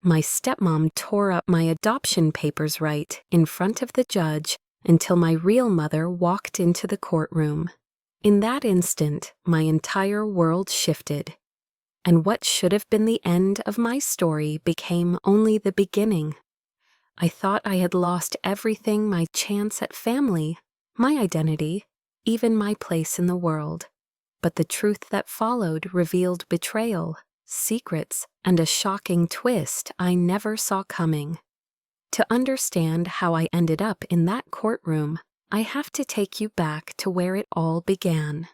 My stepmom tore up my adoption papers right in front of the judge until my real mother walked into the courtroom. In that instant, my entire world shifted, and what should have been the end of my story became only the beginning. I thought I had lost everything: my chance at family, my identity, even my place in the world. But the truth that followed revealed betrayal, secrets, and a shocking twist I never saw coming. To understand how I ended up in that courtroom, I have to take you back to where it all began.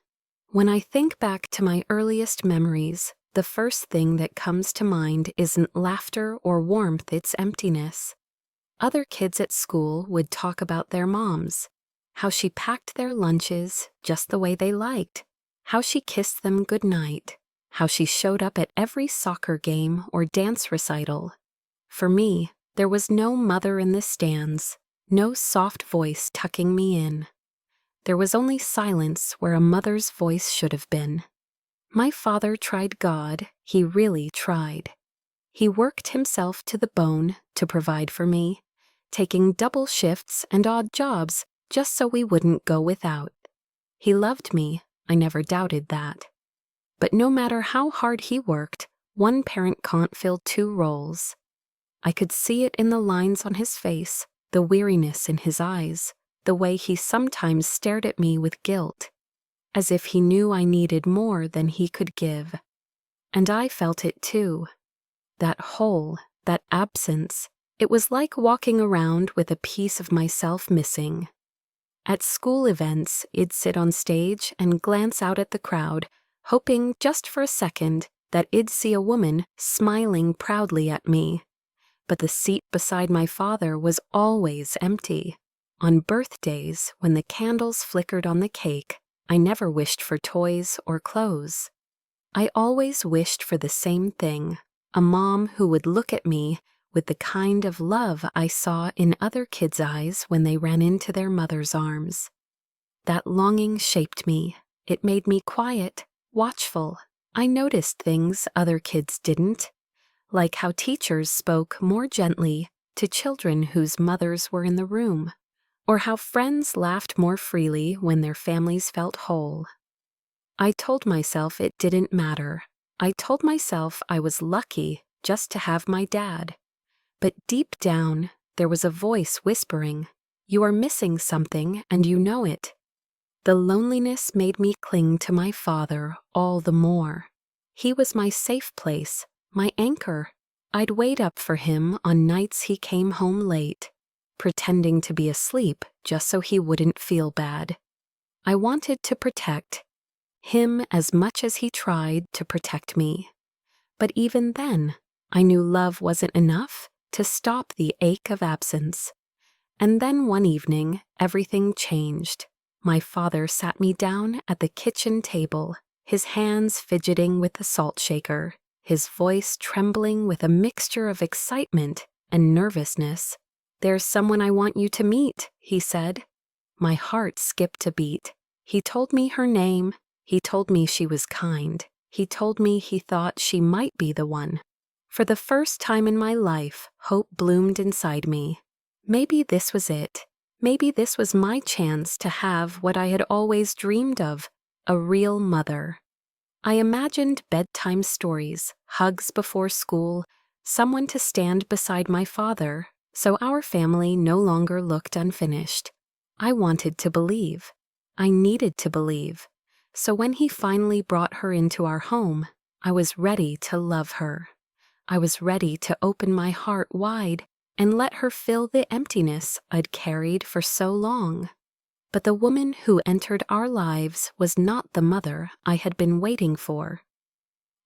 When I think back to my earliest memories, the first thing that comes to mind isn't laughter or warmth, it's emptiness. Other kids at school would talk about their moms, how she packed their lunches just the way they liked, how she kissed them goodnight, how she showed up at every soccer game or dance recital. For me, there was no mother in the stands, no soft voice tucking me in. There was only silence where a mother's voice should have been. My father tried God, he really tried. He worked himself to the bone to provide for me, taking double shifts and odd jobs just so we wouldn't go without. He loved me, I never doubted that. But no matter how hard he worked, one parent can't fill two roles. I could see it in the lines on his face, the weariness in his eyes, the way he sometimes stared at me with guilt, as if he knew I needed more than he could give. And I felt it too. That hole, that absence, it was like walking around with a piece of myself missing. At school events, I'd sit on stage and glance out at the crowd, hoping just for a second that I'd see a woman smiling proudly at me. But the seat beside my father was always empty. On birthdays, when the candles flickered on the cake, I never wished for toys or clothes. I always wished for the same thing: a mom who would look at me with the kind of love I saw in other kids' eyes when they ran into their mother's arms. That longing shaped me. It made me quiet, watchful. I noticed things other kids didn't, like how teachers spoke more gently to children whose mothers were in the room, or how friends laughed more freely when their families felt whole. I told myself it didn't matter. I told myself I was lucky just to have my dad. But deep down, there was a voice whispering, "You are missing something, and you know it." The loneliness made me cling to my father all the more. He was my safe place, my anchor. I'd wait up for him on nights he came home late, pretending to be asleep just so he wouldn't feel bad. I wanted to protect him as much as he tried to protect me. But even then, I knew love wasn't enough to stop the ache of absence. And then one evening, everything changed. My father sat me down at the kitchen table, his hands fidgeting with the salt shaker, his voice trembling with a mixture of excitement and nervousness. "There's someone I want you to meet," he said. My heart skipped a beat. He told me her name. He told me she was kind. He told me he thought she might be the one. For the first time in my life, hope bloomed inside me. Maybe this was it. Maybe this was my chance to have what I had always dreamed of, a real mother. I imagined bedtime stories, hugs before school, someone to stand beside my father, so our family no longer looked unfinished. I wanted to believe. I needed to believe. So when he finally brought her into our home, I was ready to love her. I was ready to open my heart wide and let her fill the emptiness I'd carried for so long. But the woman who entered our lives was not the mother I had been waiting for.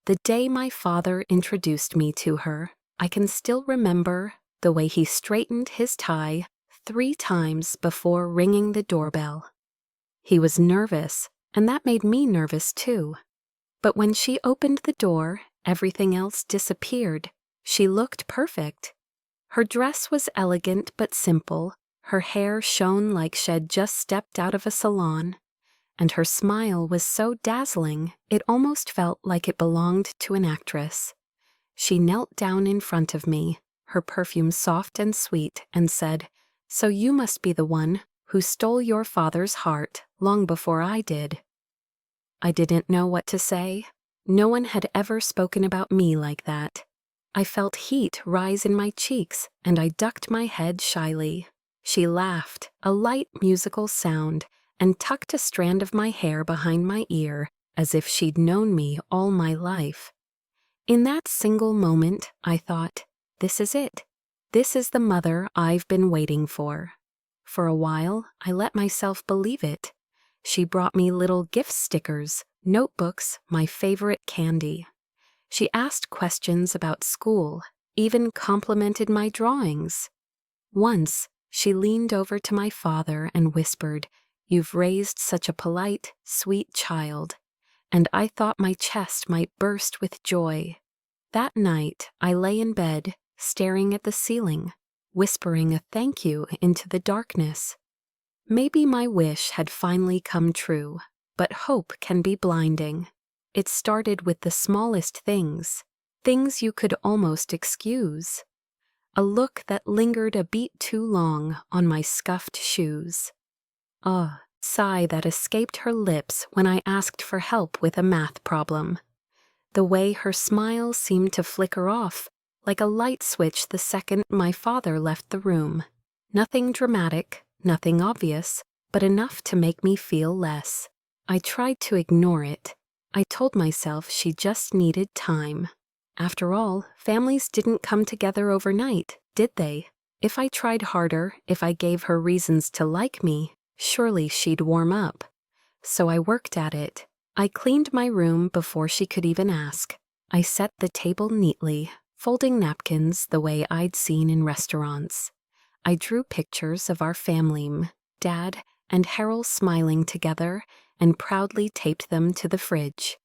The day my father introduced me to her, I can still remember the way he straightened his tie 3 times before ringing the doorbell. He was nervous, and that made me nervous too. But when she opened the door, everything else disappeared. She looked perfect. Her dress was elegant but simple, her hair shone like she'd just stepped out of a salon, and her smile was so dazzling it almost felt like it belonged to an actress. She knelt down in front of me, her perfume soft and sweet, and said, "So you must be the one who stole your father's heart long before I did." I didn't know what to say. No one had ever spoken about me like that. I felt heat rise in my cheeks, and I ducked my head shyly. She laughed, a light musical sound, and tucked a strand of my hair behind my ear, as if she'd known me all my life. In that single moment, I thought, this is it. This is the mother I've been waiting for. For a while, I let myself believe it. She brought me little gift stickers, notebooks, my favorite candy. She asked questions about school, even complimented my drawings. Once, she leaned over to my father and whispered, "You've raised such a polite, sweet child." And I thought my chest might burst with joy. That night, I lay in bed, staring at the ceiling, whispering a thank you into the darkness. Maybe my wish had finally come true, but hope can be blinding. It started with the smallest things, things you could almost excuse. A look that lingered a beat too long on my scuffed shoes. A sigh that escaped her lips when I asked for help with a math problem. The way her smile seemed to flicker off, like a light switch the second my father left the room. Nothing dramatic, nothing obvious, but enough to make me feel less. I tried to ignore it. I told myself she just needed time. After all, families didn't come together overnight, did they? If I tried harder, if I gave her reasons to like me, surely she'd warm up. So I worked at it. I cleaned my room before she could even ask. I set the table neatly, folding napkins the way I'd seen in restaurants. I drew pictures of our family, Dad and Harold smiling together, and proudly taped them to the fridge.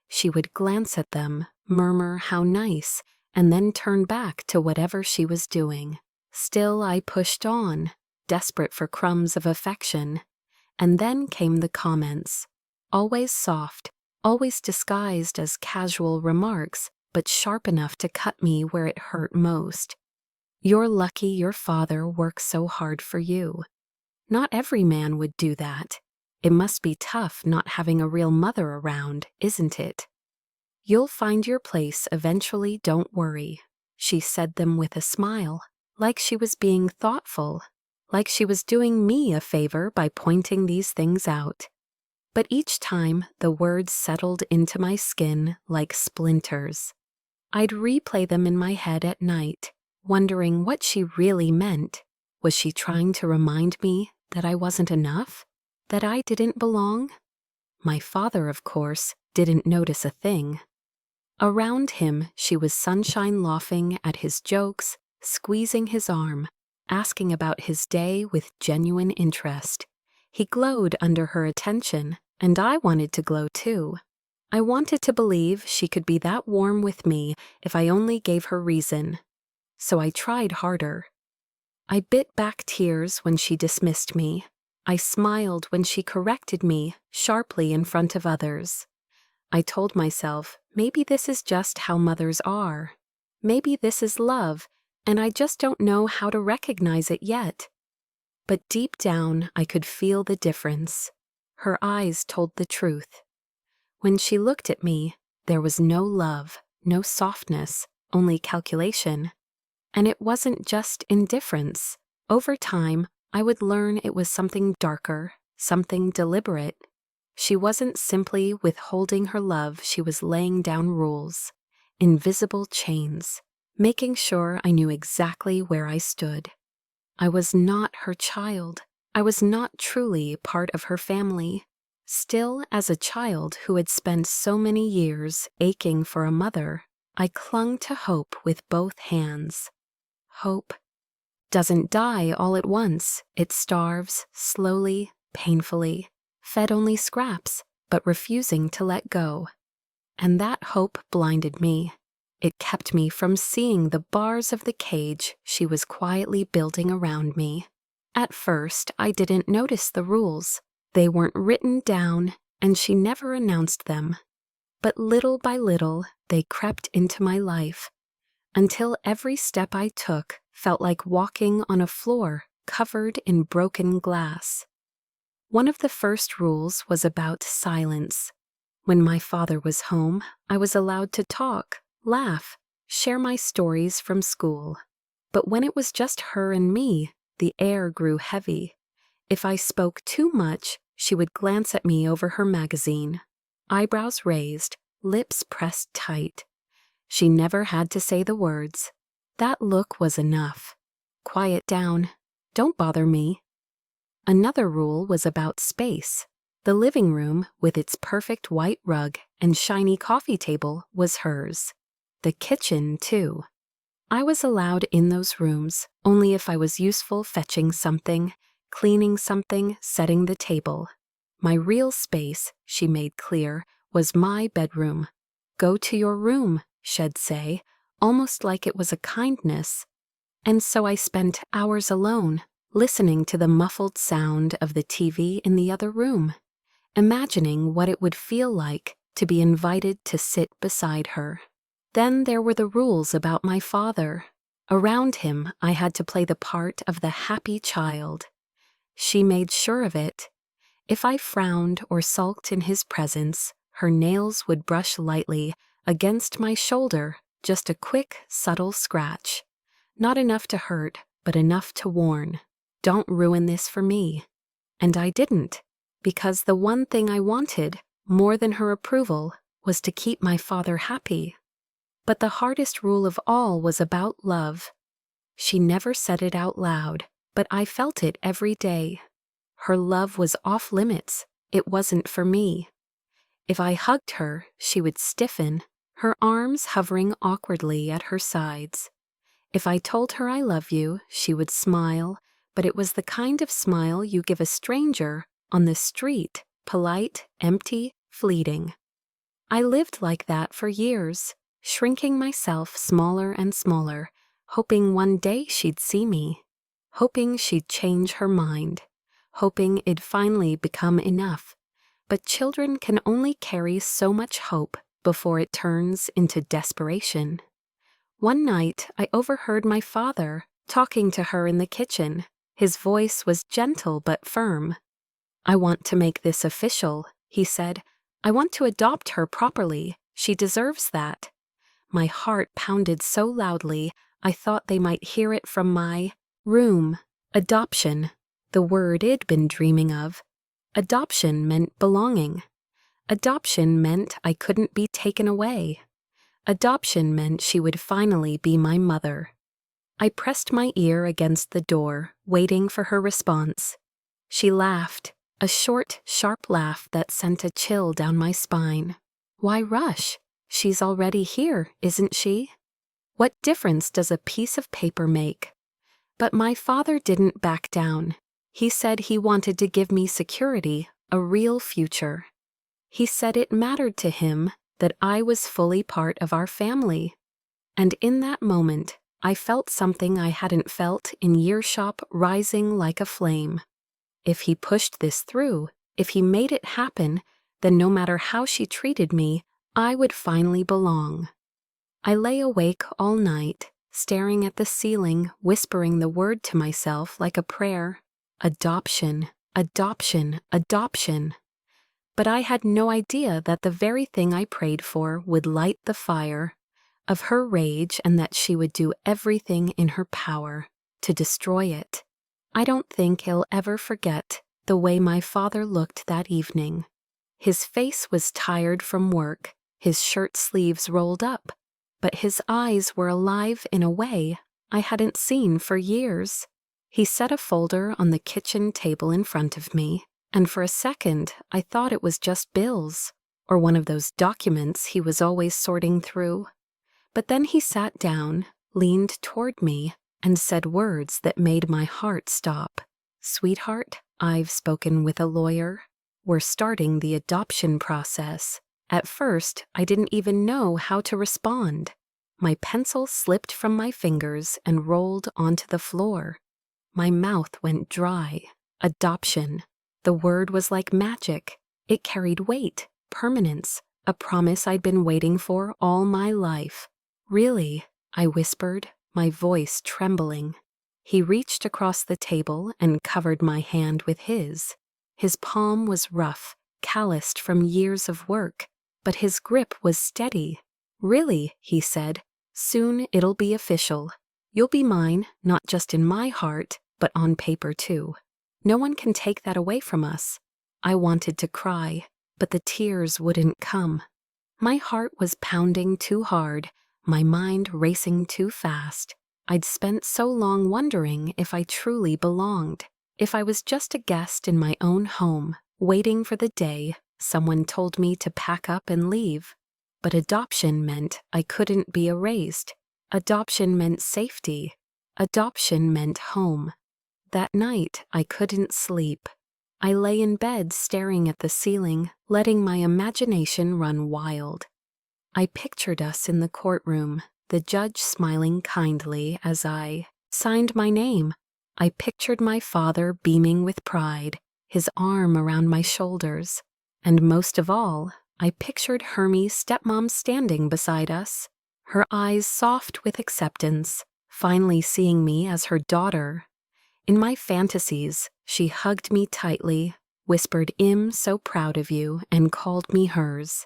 She would glance at them, murmur how nice, and then turn back to whatever she was doing. Still I pushed on, desperate for crumbs of affection. And then came the comments. Always soft, always disguised as casual remarks, but sharp enough to cut me where it hurt most. "You're lucky your father works so hard for you." Not every man would do that. It must be tough not having a real mother around, isn't it? "You'll find your place eventually, don't worry." She said them with a smile, like she was being thoughtful, like she was doing me a favor by pointing these things out. But each time, the words settled into my skin like splinters. I'd replay them in my head at night, wondering what she really meant. Was she trying to remind me that I wasn't enough? That I didn't belong? My father, of course, didn't notice a thing. Around him, she was sunshine laughing at his jokes, squeezing his arm, asking about his day with genuine interest. He glowed under her attention, and I wanted to glow too. I wanted to believe she could be that warm with me if I only gave her reason. So I tried harder. I bit back tears when she dismissed me. I smiled when she corrected me sharply in front of others. I told myself, maybe this is just how mothers are. Maybe this is love, and I just don't know how to recognize it yet. But deep down, I could feel the difference. Her eyes told the truth. When she looked at me, there was no love, no softness, only calculation. And it wasn't just indifference. Over time, I would learn it was something darker, something deliberate. She wasn't simply withholding her love, she was laying down rules, invisible chains, making sure I knew exactly where I stood. I was not her child. I was not truly part of her family. Still, as a child who had spent so many years aching for a mother, I clung to hope with both hands. Hope doesn't die all at once. It starves, slowly, painfully, fed only scraps, but refusing to let go. And that hope blinded me. It kept me from seeing the bars of the cage she was quietly building around me. At first, I didn't notice the rules. They weren't written down, and she never announced them. But little by little, they crept into my life, until every step I took felt like walking on a floor covered in broken glass. One of the first rules was about silence. When my father was home, I was allowed to talk, laugh, share my stories from school. But when it was just her and me, the air grew heavy. If I spoke too much, she would glance at me over her magazine, eyebrows raised, lips pressed tight. She never had to say the words. That look was enough. Quiet down. Don't bother me. Another rule was about space. The living room, with its perfect white rug and shiny coffee table, was hers. The kitchen, too. I was allowed in those rooms only if I was useful fetching something, cleaning something, setting the table. My real space, she made clear, was my bedroom. Go to your room, she'd say, almost like it was a kindness. And so I spent hours alone, listening to the muffled sound of the TV in the other room, imagining what it would feel like to be invited to sit beside her. Then there were the rules about my father. Around him, I had to play the part of the happy child. She made sure of it. If I frowned or sulked in his presence, her nails would brush lightly against my shoulder, just a quick, subtle scratch. Not enough to hurt, but enough to warn. Don't ruin this for me. And I didn't, because the one thing I wanted, more than her approval, was to keep my father happy. But the hardest rule of all was about love. She never said it out loud, but I felt it every day. Her love was off limits. It wasn't for me. If I hugged her, she would stiffen, her arms hovering awkwardly at her sides. If I told her I love you, she would smile, but it was the kind of smile you give a stranger on the street, polite, empty, fleeting. I lived like that for years, shrinking myself smaller and smaller, hoping one day she'd see me, hoping she'd change her mind, hoping it'd finally become enough. But children can only carry so much hope before it turns into desperation. One night, I overheard my father talking to her in the kitchen. His voice was gentle but firm. "I want to make this official," he said. "I want to adopt her properly. She deserves that." My heart pounded so loudly, I thought they might hear it from my room. Adoption, the word I'd been dreaming of. Adoption meant belonging. Adoption meant I couldn't be taken away. Adoption meant she would finally be my mother. I pressed my ear against the door, waiting for her response. She laughed, a short, sharp laugh that sent a chill down my spine. Why rush? She's already here, isn't she? What difference does a piece of paper make? But my father didn't back down. He said he wanted to give me security, a real future. He said it mattered to him that I was fully part of our family. And in that moment, I felt something I hadn't felt in earshot rising like a flame. If he pushed this through, if he made it happen, then no matter how she treated me, I would finally belong. I lay awake all night, staring at the ceiling, whispering the word to myself like a prayer. Adoption, adoption, adoption. But I had no idea that the very thing I prayed for would light the fire of her rage, and that she would do everything in her power to destroy it. I don't think I'll ever forget the way my father looked that evening. His face was tired from work, his shirt sleeves rolled up, but his eyes were alive in a way I hadn't seen for years. He set a folder on the kitchen table in front of me, and for a second I thought it was just bills, or one of those documents he was always sorting through. But then he sat down, leaned toward me, and said words that made my heart stop. "Sweetheart, I've spoken with a lawyer. We're starting the adoption process." At first, I didn't even know how to respond. My pencil slipped from my fingers and rolled onto the floor. My mouth went dry. Adoption. The word was like magic. It carried weight, permanence, a promise I'd been waiting for all my life. Really, I whispered, my voice trembling. He reached across the table and covered my hand with his. His palm was rough, calloused from years of work, but his grip was steady. "Really," he said, "soon it'll be official. You'll be mine, not just in my heart, but on paper too. No one can take that away from us." I wanted to cry, but the tears wouldn't come. My heart was pounding too hard, my mind racing too fast. I'd spent so long wondering if I truly belonged, if I was just a guest in my own home, waiting for the day someone told me to pack up and leave. But adoption meant I couldn't be erased. Adoption meant safety. Adoption meant home. That night, I couldn't sleep. I lay in bed staring at the ceiling, letting my imagination run wild. I pictured us in the courtroom, the judge smiling kindly as I signed my name. I pictured my father beaming with pride, his arm around my shoulders. And most of all, I pictured Hermie's stepmom standing beside us, her eyes soft with acceptance, finally seeing me as her daughter. In my fantasies, she hugged me tightly, whispered, "I'm so proud of you," and called me hers.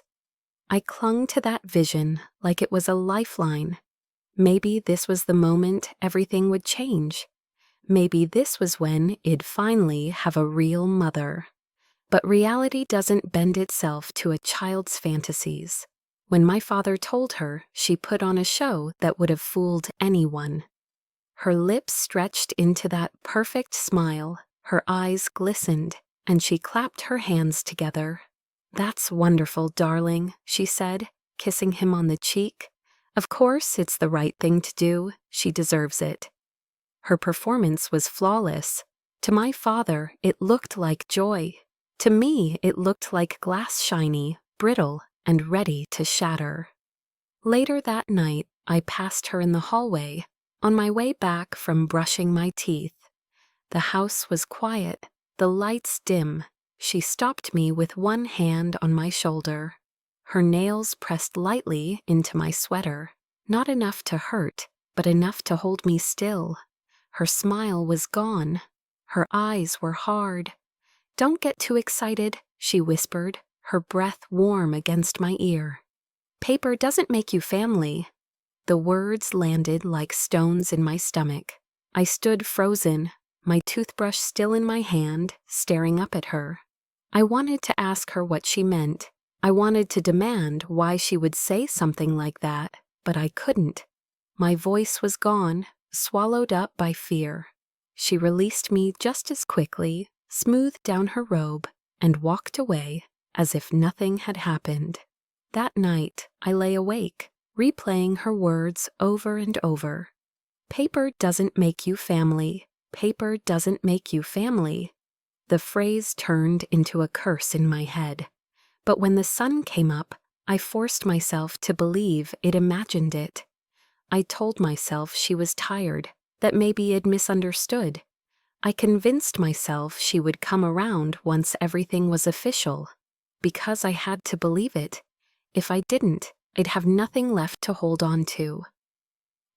I clung to that vision like it was a lifeline. Maybe this was the moment everything would change. Maybe this was when I'd finally have a real mother. But reality doesn't bend itself to a child's fantasies. When my father told her, she put on a show that would have fooled anyone. Her lips stretched into that perfect smile, her eyes glistened, and she clapped her hands together. "That's wonderful, darling," she said, kissing him on the cheek. "Of course it's the right thing to do. She deserves it." Her performance was flawless. To my father, it looked like joy. To me, it looked like glass, shiny, brittle, and ready to shatter. Later that night, I passed her in the hallway, on my way back from brushing my teeth. The house was quiet, the lights dim. She stopped me with one hand on my shoulder. Her nails pressed lightly into my sweater, not enough to hurt, but enough to hold me still. Her smile was gone. Her eyes were hard. "Don't get too excited," she whispered, her breath warm against my ear. "Paper doesn't make you family." The words landed like stones in my stomach. I stood frozen, my toothbrush still in my hand, staring up at her. I wanted to ask her what she meant. I wanted to demand why she would say something like that, but I couldn't. My voice was gone, swallowed up by fear. She released me just as quickly, smoothed down her robe, and walked away as if nothing had happened. That night, I lay awake, replaying her words over and over. "Paper doesn't make you family. Paper doesn't make you family." The phrase turned into a curse in my head. But when the sun came up, I forced myself to believe it imagined it. I told myself she was tired, that maybe I'd misunderstood. I convinced myself she would come around once everything was official, because I had to believe it. If I didn't, I'd have nothing left to hold on to.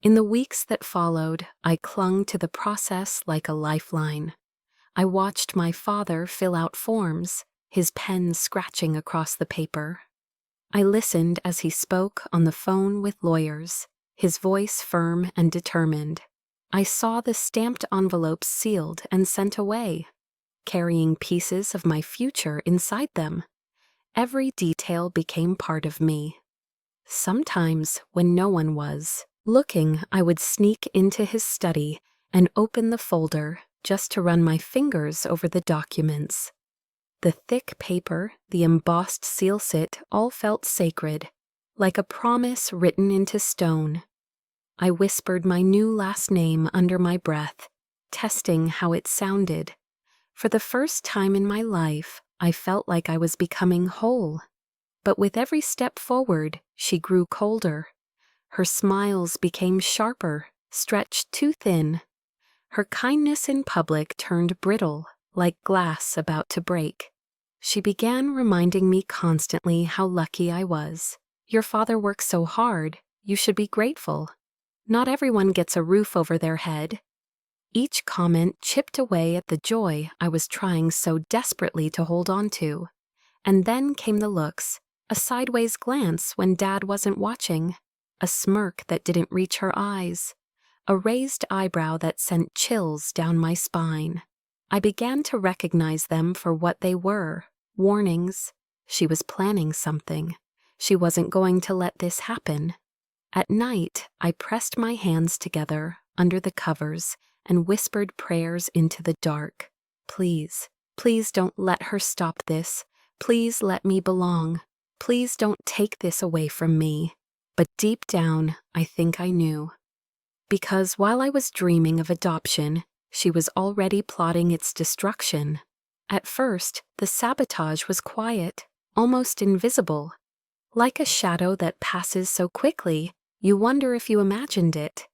In the weeks that followed, I clung to the process like a lifeline. I watched my father fill out forms, his pen scratching across the paper. I listened as he spoke on the phone with lawyers, his voice firm and determined. I saw the stamped envelopes sealed and sent away, carrying pieces of my future inside them. Every detail became part of me. Sometimes, when no one was looking, I would sneak into his study and open the folder just to run my fingers over the documents. The thick paper, the embossed seal sit, all felt sacred, like a promise written into stone. I whispered my new last name under my breath, testing how it sounded. For the first time in my life, I felt like I was becoming whole. But with every step forward, she grew colder. Her smiles became sharper, stretched too thin. Her kindness in public turned brittle, like glass about to break. She began reminding me constantly how lucky I was. "Your father works so hard. You should be grateful." Not everyone gets a roof over their head. Each comment chipped away at the joy I was trying so desperately to hold on to. And then came the looks, a sideways glance when Dad wasn't watching, a smirk that didn't reach her eyes, a raised eyebrow that sent chills down my spine. I began to recognize them for what they were, warnings. She was planning something. She wasn't going to let this happen. At night, I pressed my hands together under the covers and whispered prayers into the dark. Please, please don't let her stop this. Please let me belong. Please don't take this away from me. But deep down, I think I knew. Because while I was dreaming of adoption, she was already plotting its destruction. At first, the sabotage was quiet, almost invisible. Like a shadow that passes so quickly, you wonder if you imagined it.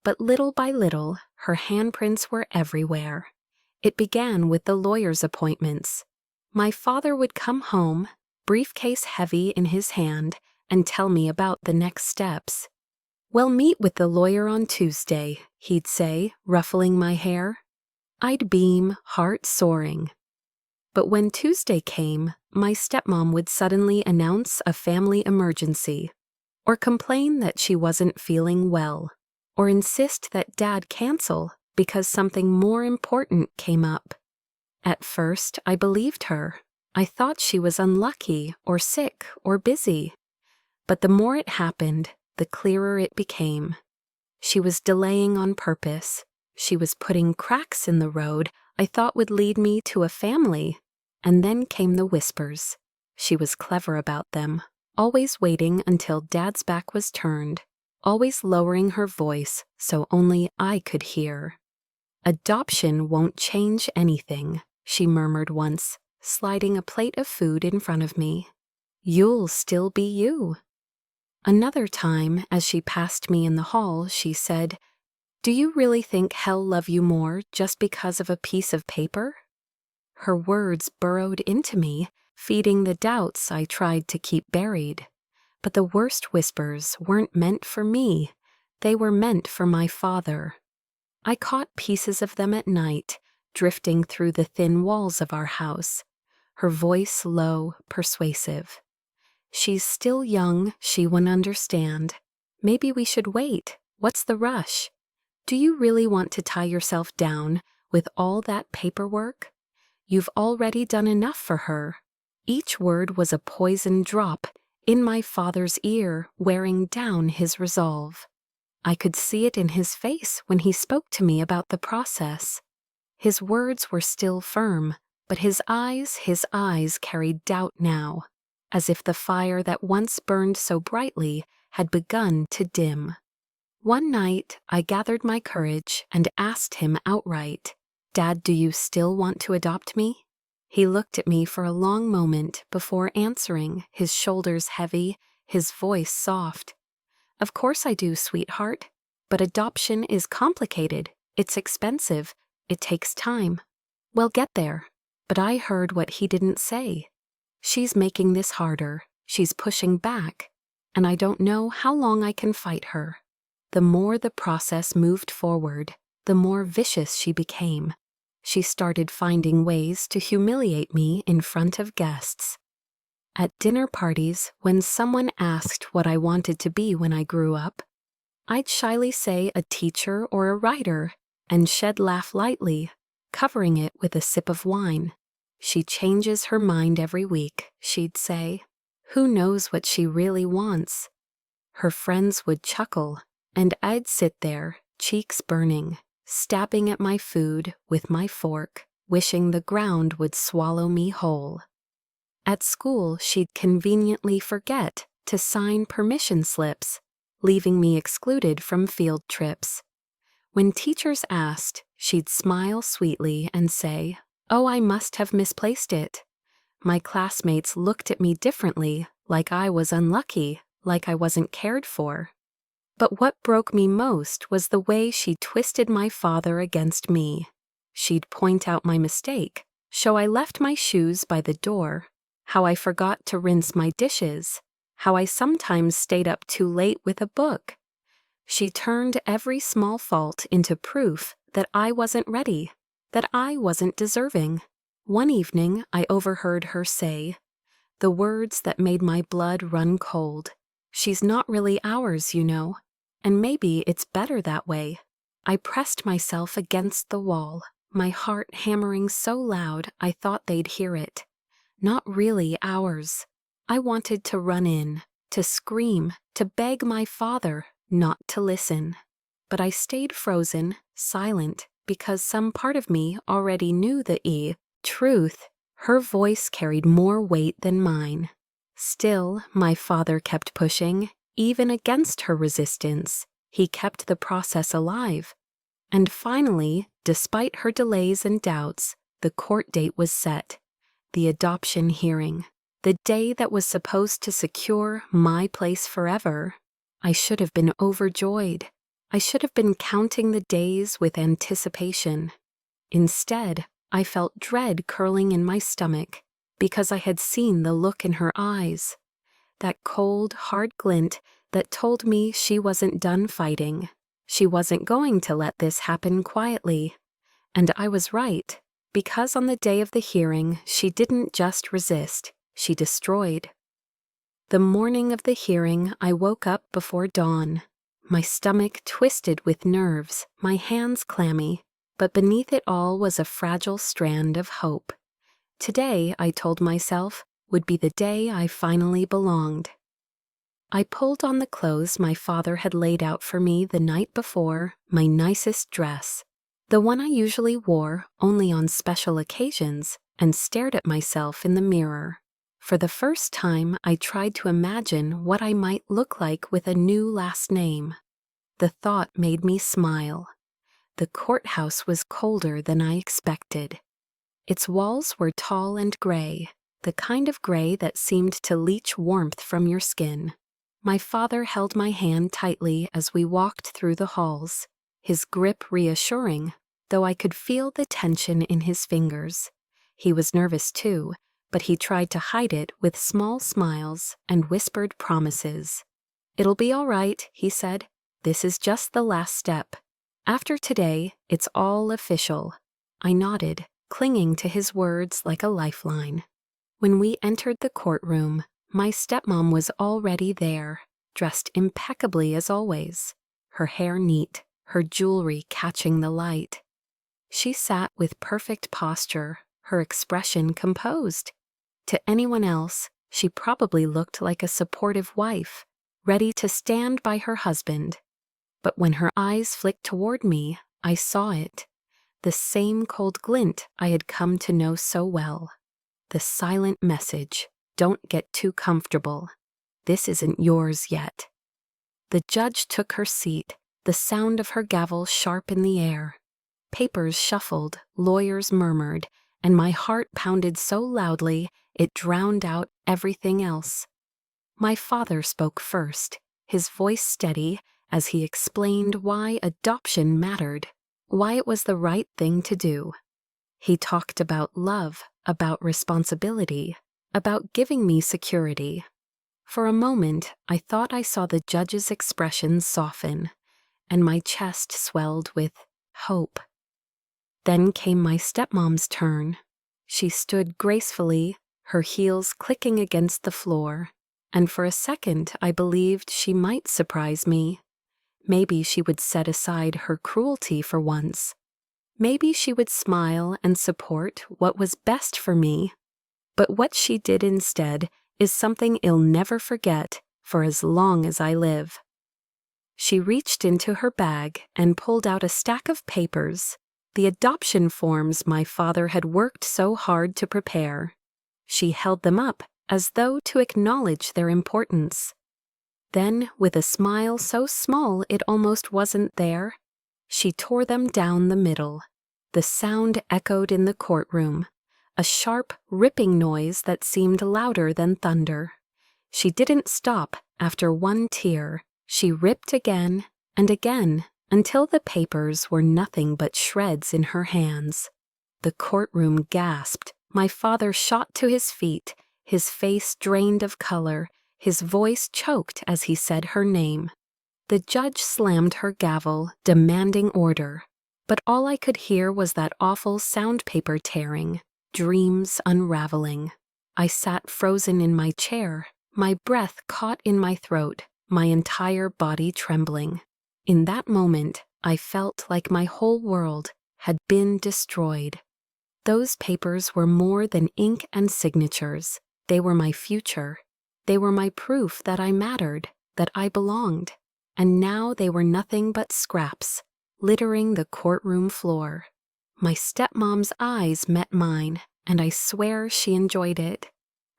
But little by little, her handprints were everywhere. It began with the lawyer's appointments. My father would come home, briefcase heavy in his hand, and tell me about the next steps. "We'll meet with the lawyer on Tuesday," he'd say, ruffling my hair. I'd beam, heart soaring. But when Tuesday came, my stepmom would suddenly announce a family emergency, or complain that she wasn't feeling well, or insist that Dad cancel because something more important came up. At first, I believed her. I thought she was unlucky or sick or busy. But the more it happened, the clearer it became. She was delaying on purpose. She was putting cracks in the road I thought would lead me to a family. And then came the whispers. She was clever about them, always waiting until Dad's back was turned, always lowering her voice so only I could hear. "Adoption won't change anything," she murmured once, sliding a plate of food in front of me. "You'll still be you." Another time, as she passed me in the hall, she said, "Do you really think he'll love you more just because of a piece of paper?" Her words burrowed into me, feeding the doubts I tried to keep buried. But the worst whispers weren't meant for me. They were meant for my father. I caught pieces of them at night, drifting through the thin walls of our house, her voice low, persuasive. "She's still young, she won't understand. Maybe we should wait. What's the rush? Do you really want to tie yourself down with all that paperwork? You've already done enough for her." Each word was a poisoned drop in my father's ear, wearing down his resolve. I could see it in his face when he spoke to me about the process. His words were still firm, but his eyes carried doubt now, as if the fire that once burned so brightly had begun to dim. One night, I gathered my courage and asked him outright, "Dad, do you still want to adopt me?" He looked at me for a long moment before answering, his shoulders heavy, his voice soft. "Of course I do, sweetheart. But adoption is complicated. It's expensive. It takes time. We'll get there." But I heard what he didn't say. She's making this harder. She's pushing back. And I don't know how long I can fight her. The more the process moved forward, the more vicious she became. She started finding ways to humiliate me in front of guests. At dinner parties, when someone asked what I wanted to be when I grew up, I'd shyly say a teacher or a writer, and she'd laugh lightly, covering it with a sip of wine. "She changes her mind every week," she'd say. "Who knows what she really wants?" Her friends would chuckle, and I'd sit there, cheeks burning, stabbing at my food with my fork, wishing the ground would swallow me whole. At school, she'd conveniently forget to sign permission slips, leaving me excluded from field trips. When teachers asked, she'd smile sweetly and say, "Oh, I must have misplaced it." My classmates looked at me differently, like I was unlucky, like I wasn't cared for. But what broke me most was the way she twisted my father against me. She'd point out my mistake, show I left my shoes by the door, how I forgot to rinse my dishes, how I sometimes stayed up too late with a book. She turned every small fault into proof that I wasn't ready, that I wasn't deserving. One evening, I overheard her say, the words that made my blood run cold. She's not really ours, you know, and maybe it's better that way. I pressed myself against the wall, my heart hammering so loud I thought they'd hear it. Not really ours. I wanted to run in, to scream, to beg my father not to listen. But I stayed frozen, silent, because some part of me already knew the truth. Her voice carried more weight than mine. Still, my father kept pushing, even against her resistance. He kept the process alive. And finally, despite her delays and doubts, the court date was set. The adoption hearing. The day that was supposed to secure my place forever. I should have been overjoyed. I should have been counting the days with anticipation. Instead, I felt dread curling in my stomach because I had seen the look in her eyes. That cold, hard glint that told me she wasn't done fighting. She wasn't going to let this happen quietly. And I was right, because on the day of the hearing, she didn't just resist, she destroyed. The morning of the hearing, I woke up before dawn. My stomach twisted with nerves, my hands clammy, but beneath it all was a fragile strand of hope. Today, I told myself, would be the day I finally belonged. I pulled on the clothes my father had laid out for me the night before, my nicest dress, the one I usually wore only on special occasions, and stared at myself in the mirror. For the first time, I tried to imagine what I might look like with a new last name. The thought made me smile. The courthouse was colder than I expected. Its walls were tall and gray, the kind of gray that seemed to leach warmth from your skin. My father held my hand tightly as we walked through the halls, his grip reassuring, though I could feel the tension in his fingers. He was nervous too, but he tried to hide it with small smiles and whispered promises. "It'll be all right," he said. "This is just the last step. After today, it's all official." I nodded, clinging to his words like a lifeline. When we entered the courtroom, my stepmom was already there, dressed impeccably as always, her hair neat, her jewelry catching the light. She sat with perfect posture, her expression composed. To anyone else, she probably looked like a supportive wife, ready to stand by her husband. But when her eyes flicked toward me, I saw it. The same cold glint I had come to know so well. The silent message, "Don't get too comfortable. This isn't yours yet." The judge took her seat, the sound of her gavel sharp in the air. Papers shuffled, lawyers murmured, and my heart pounded so loudly it drowned out everything else. My father spoke first, his voice steady, as he explained why adoption mattered, why it was the right thing to do. He talked about love, about responsibility, about giving me security. For a moment, I thought I saw the judge's expression soften, and my chest swelled with hope. Then came my stepmom's turn. She stood gracefully, her heels clicking against the floor, and for a second I believed she might surprise me. Maybe she would set aside her cruelty for once. Maybe she would smile and support what was best for me. But what she did instead is something I'll never forget for as long as I live. She reached into her bag and pulled out a stack of papers, the adoption forms my father had worked so hard to prepare. She held them up as though to acknowledge their importance. Then, with a smile so small it almost wasn't there, she tore them down the middle. The sound echoed in the courtroom, a sharp, ripping noise that seemed louder than thunder. She didn't stop after one tear. She ripped again and again until the papers were nothing but shreds in her hands. The courtroom gasped. My father shot to his feet, his face drained of color, his voice choked as he said her name. The judge slammed her gavel, demanding order, but all I could hear was that awful soundpaper tearing, dreams unraveling. I sat frozen in my chair, my breath caught in my throat, my entire body trembling. In that moment, I felt like my whole world had been destroyed. Those papers were more than ink and signatures. They were my future. They were my proof that I mattered, that I belonged. And now they were nothing but scraps, littering the courtroom floor. My stepmom's eyes met mine, and I swear she enjoyed it.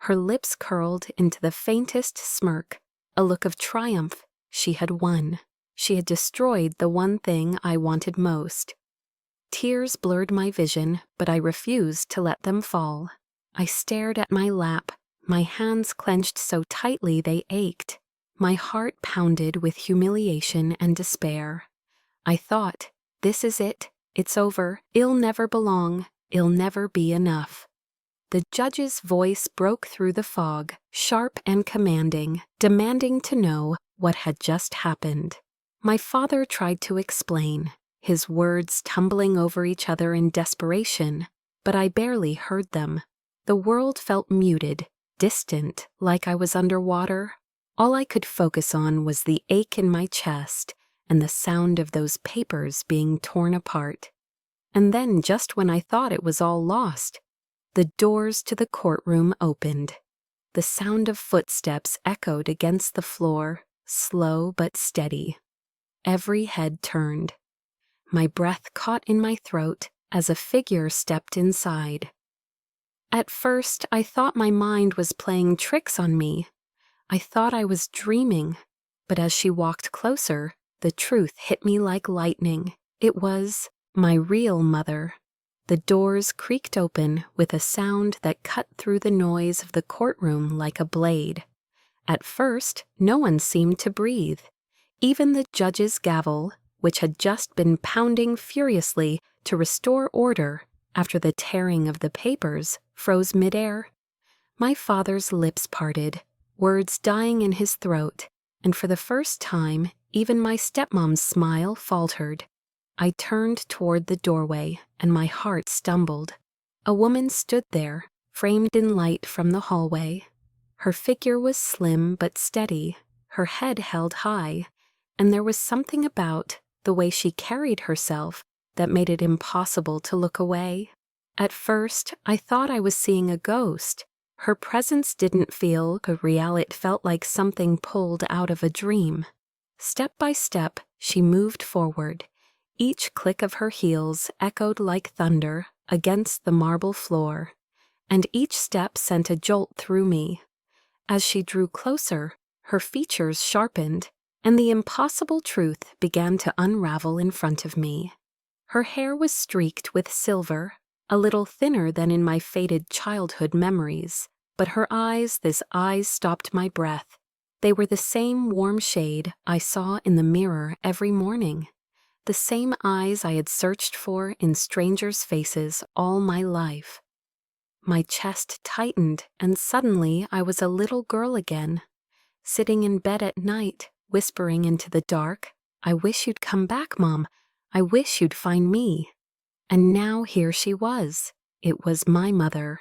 Her lips curled into the faintest smirk, a look of triumph. She had won. She had destroyed the one thing I wanted most. Tears blurred my vision, but I refused to let them fall. I stared at my lap, my hands clenched so tightly they ached. My heart pounded with humiliation and despair. I thought, this is it. It's over. I'll never belong. I'll never be enough. The judge's voice broke through the fog, sharp and commanding, demanding to know what had just happened. My father tried to explain, his words tumbling over each other in desperation, but I barely heard them. The world felt muted, distant, like I was underwater. All I could focus on was the ache in my chest and the sound of those papers being torn apart. And then, just when I thought it was all lost, the doors to the courtroom opened. The sound of footsteps echoed against the floor, slow but steady. Every head turned. My breath caught in my throat as a figure stepped inside. At first, I thought my mind was playing tricks on me. I thought I was dreaming, but as she walked closer, the truth hit me like lightning. It was my real mother. The doors creaked open with a sound that cut through the noise of the courtroom like a blade. At first, no one seemed to breathe. Even the judge's gavel, which had just been pounding furiously to restore order after the tearing of the papers, froze midair. My father's lips parted, words dying in his throat, and for the first time, even my stepmom's smile faltered. I turned toward the doorway, and my heart stumbled. A woman stood there, framed in light from the hallway. Her figure was slim but steady, her head held high, and there was something about the way she carried herself that made it impossible to look away. At first, I thought I was seeing a ghost. Her presence didn't feel real, it felt like something pulled out of a dream. Step by step, she moved forward. Each click of her heels echoed like thunder against the marble floor, and each step sent a jolt through me. As she drew closer, her features sharpened, and the impossible truth began to unravel in front of me. Her hair was streaked with silver, a little thinner than in my faded childhood memories, but her eyes stopped my breath. They were the same warm shade I saw in the mirror every morning, the same eyes I had searched for in strangers' faces all my life. My chest tightened, and suddenly I was a little girl again, sitting in bed at night, whispering into the dark, "I wish you'd come back, Mom. I wish you'd find me." And now here she was. It was my mother.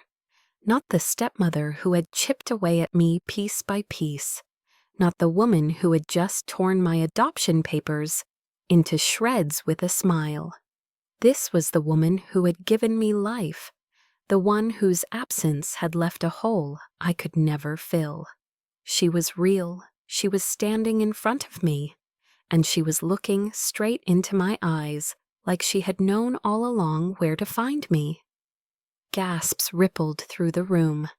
Not the stepmother who had chipped away at me piece by piece. Not the woman who had just torn my adoption papers into shreds with a smile. This was the woman who had given me life, the one whose absence had left a hole I could never fill. She was real. She was standing in front of me, and she was looking straight into my eyes like she had known all along where to find me. Gasps rippled through the room.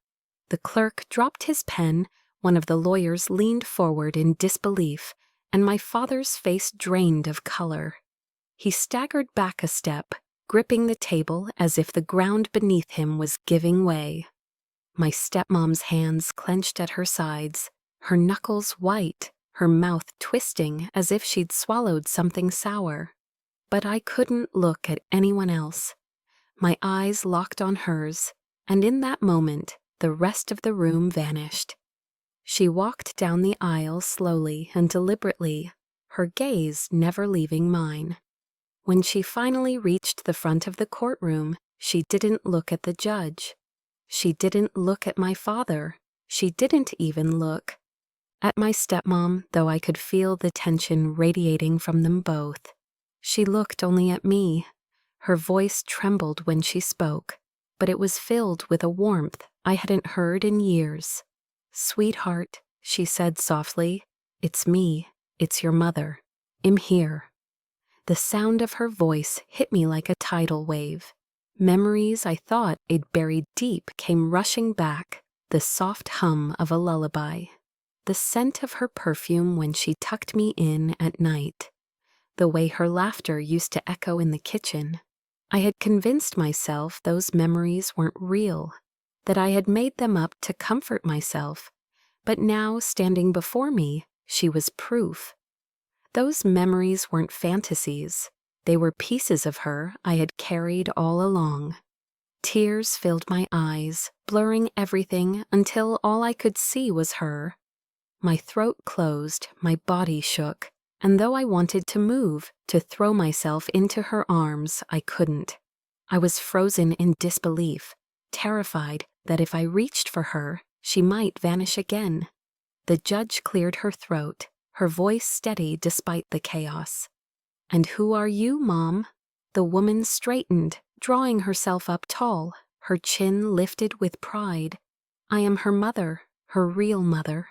The clerk dropped his pen, one of the lawyers leaned forward in disbelief, and my father's face drained of color. He staggered back a step, gripping the table as if the ground beneath him was giving way. My stepmom's hands clenched at her sides, her knuckles white, her mouth twisting as if she'd swallowed something sour. But I couldn't look at anyone else. My eyes locked on hers, and in that moment, the rest of the room vanished. She walked down the aisle slowly and deliberately, her gaze never leaving mine. When she finally reached the front of the courtroom, she didn't look at the judge. She didn't look at my father. She didn't even look at my stepmom, though I could feel the tension radiating from them both. She looked only at me. Her voice trembled when she spoke, but it was filled with a warmth I hadn't heard in years. "Sweetheart," she said softly, "it's me. It's your mother. I'm here." The sound of her voice hit me like a tidal wave. Memories I thought I'd buried deep came rushing back, the soft hum of a lullaby, the scent of her perfume when she tucked me in at night, the way her laughter used to echo in the kitchen. I had convinced myself those memories weren't real, that I had made them up to comfort myself, but now, standing before me, she was proof. Those memories weren't fantasies. They were pieces of her I had carried all along. Tears filled my eyes, blurring everything until all I could see was her. My throat closed, my body shook, and though I wanted to move, to throw myself into her arms, I couldn't. I was frozen in disbelief, terrified that if I reached for her, she might vanish again. The judge cleared her throat, her voice steady despite the chaos. "And who are you, Mom?" The woman straightened, drawing herself up tall, her chin lifted with pride. "I am her mother, her real mother,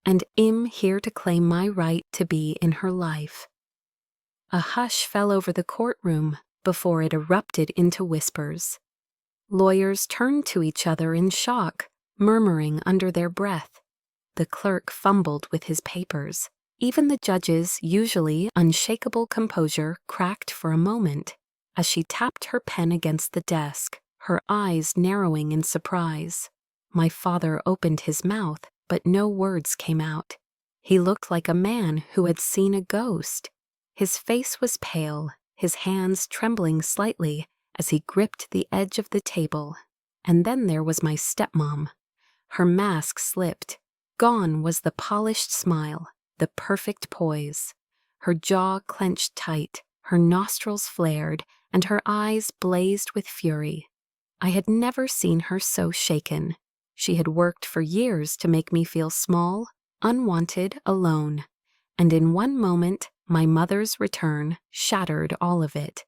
and I'm here to claim my right to be in her life." A hush fell over the courtroom before it erupted into whispers. Lawyers turned to each other in shock, murmuring under their breath. The clerk fumbled with his papers. Even the judge's usually unshakable composure cracked for a moment as she tapped her pen against the desk, her eyes narrowing in surprise. My father opened his mouth, but no words came out. He looked like a man who had seen a ghost. His face was pale, his hands trembling slightly as he gripped the edge of the table. And then there was my stepmom. Her mask slipped. Gone was the polished smile, the perfect poise. Her jaw clenched tight, her nostrils flared, and her eyes blazed with fury. I had never seen her so shaken. She had worked for years to make me feel small, unwanted, alone. And in one moment, my mother's return shattered all of it.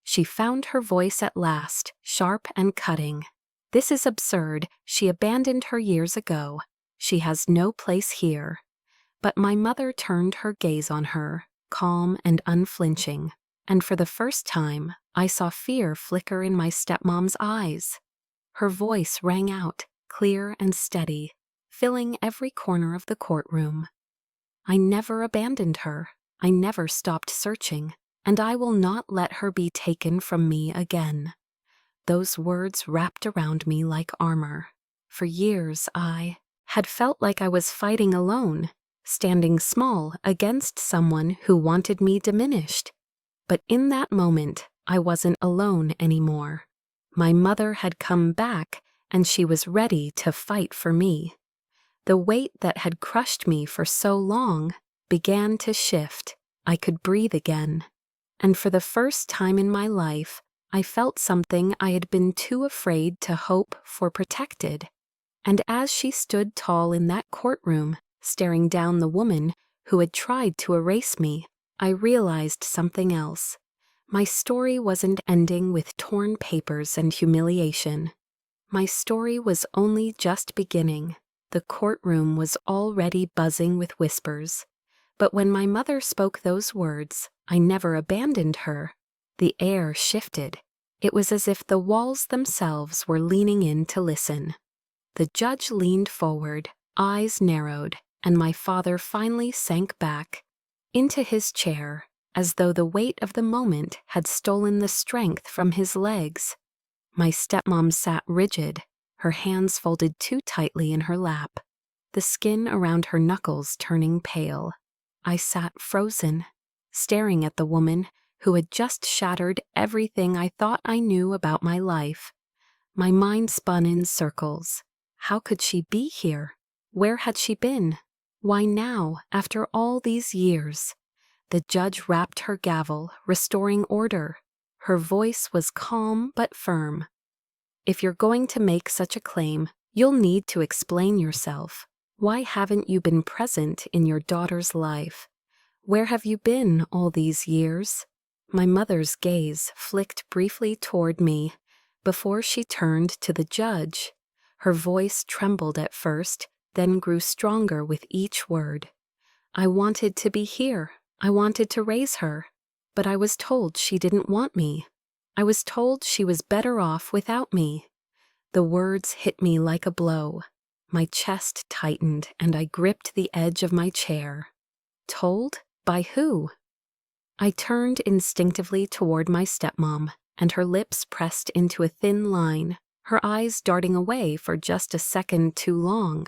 She found her voice at last, sharp and cutting. "This is absurd. She abandoned her years ago. She has no place here." But my mother turned her gaze on her, calm and unflinching, and for the first time, I saw fear flicker in my stepmom's eyes. Her voice rang out, clear and steady, filling every corner of the courtroom. "I never abandoned her. I never stopped searching, and I will not let her be taken from me again." Those words wrapped around me like armor. For years I had felt like I was fighting alone, standing small against someone who wanted me diminished. But in that moment, I wasn't alone anymore. My mother had come back, and she was ready to fight for me. The weight that had crushed me for so long began to shift. I could breathe again. And for the first time in my life, I felt something I had been too afraid to hope for protected. And as she stood tall in that courtroom, staring down the woman who had tried to erase me, I realized something else. My story wasn't ending with torn papers and humiliation. My story was only just beginning. The courtroom was already buzzing with whispers. But when my mother spoke those words, "I never abandoned her," the air shifted. It was as if the walls themselves were leaning in to listen. The judge leaned forward, eyes narrowed, and my father finally sank back into his chair, as though the weight of the moment had stolen the strength from his legs. My stepmom sat rigid, her hands folded too tightly in her lap, the skin around her knuckles turning pale. I sat frozen, staring at the woman who had just shattered everything I thought I knew about my life. My mind spun in circles. How could she be here? Where had she been? Why now, after all these years? the judge rapped her gavel, restoring order. Her voice was calm but firm. "If you're going to make such a claim, you'll need to explain yourself. Why haven't you been present in your daughter's life? Where have you been all these years?" My mother's gaze flicked briefly toward me before she turned to the judge. Her voice trembled at first, then grew stronger with each word. "I wanted to be here. I wanted to raise her. But I was told she didn't want me. I was told she was better off without me." The words hit me like a blow. My chest tightened and I gripped the edge of my chair. Told? By who? I turned instinctively toward my stepmom, and her lips pressed into a thin line, her eyes darting away for just a second too long.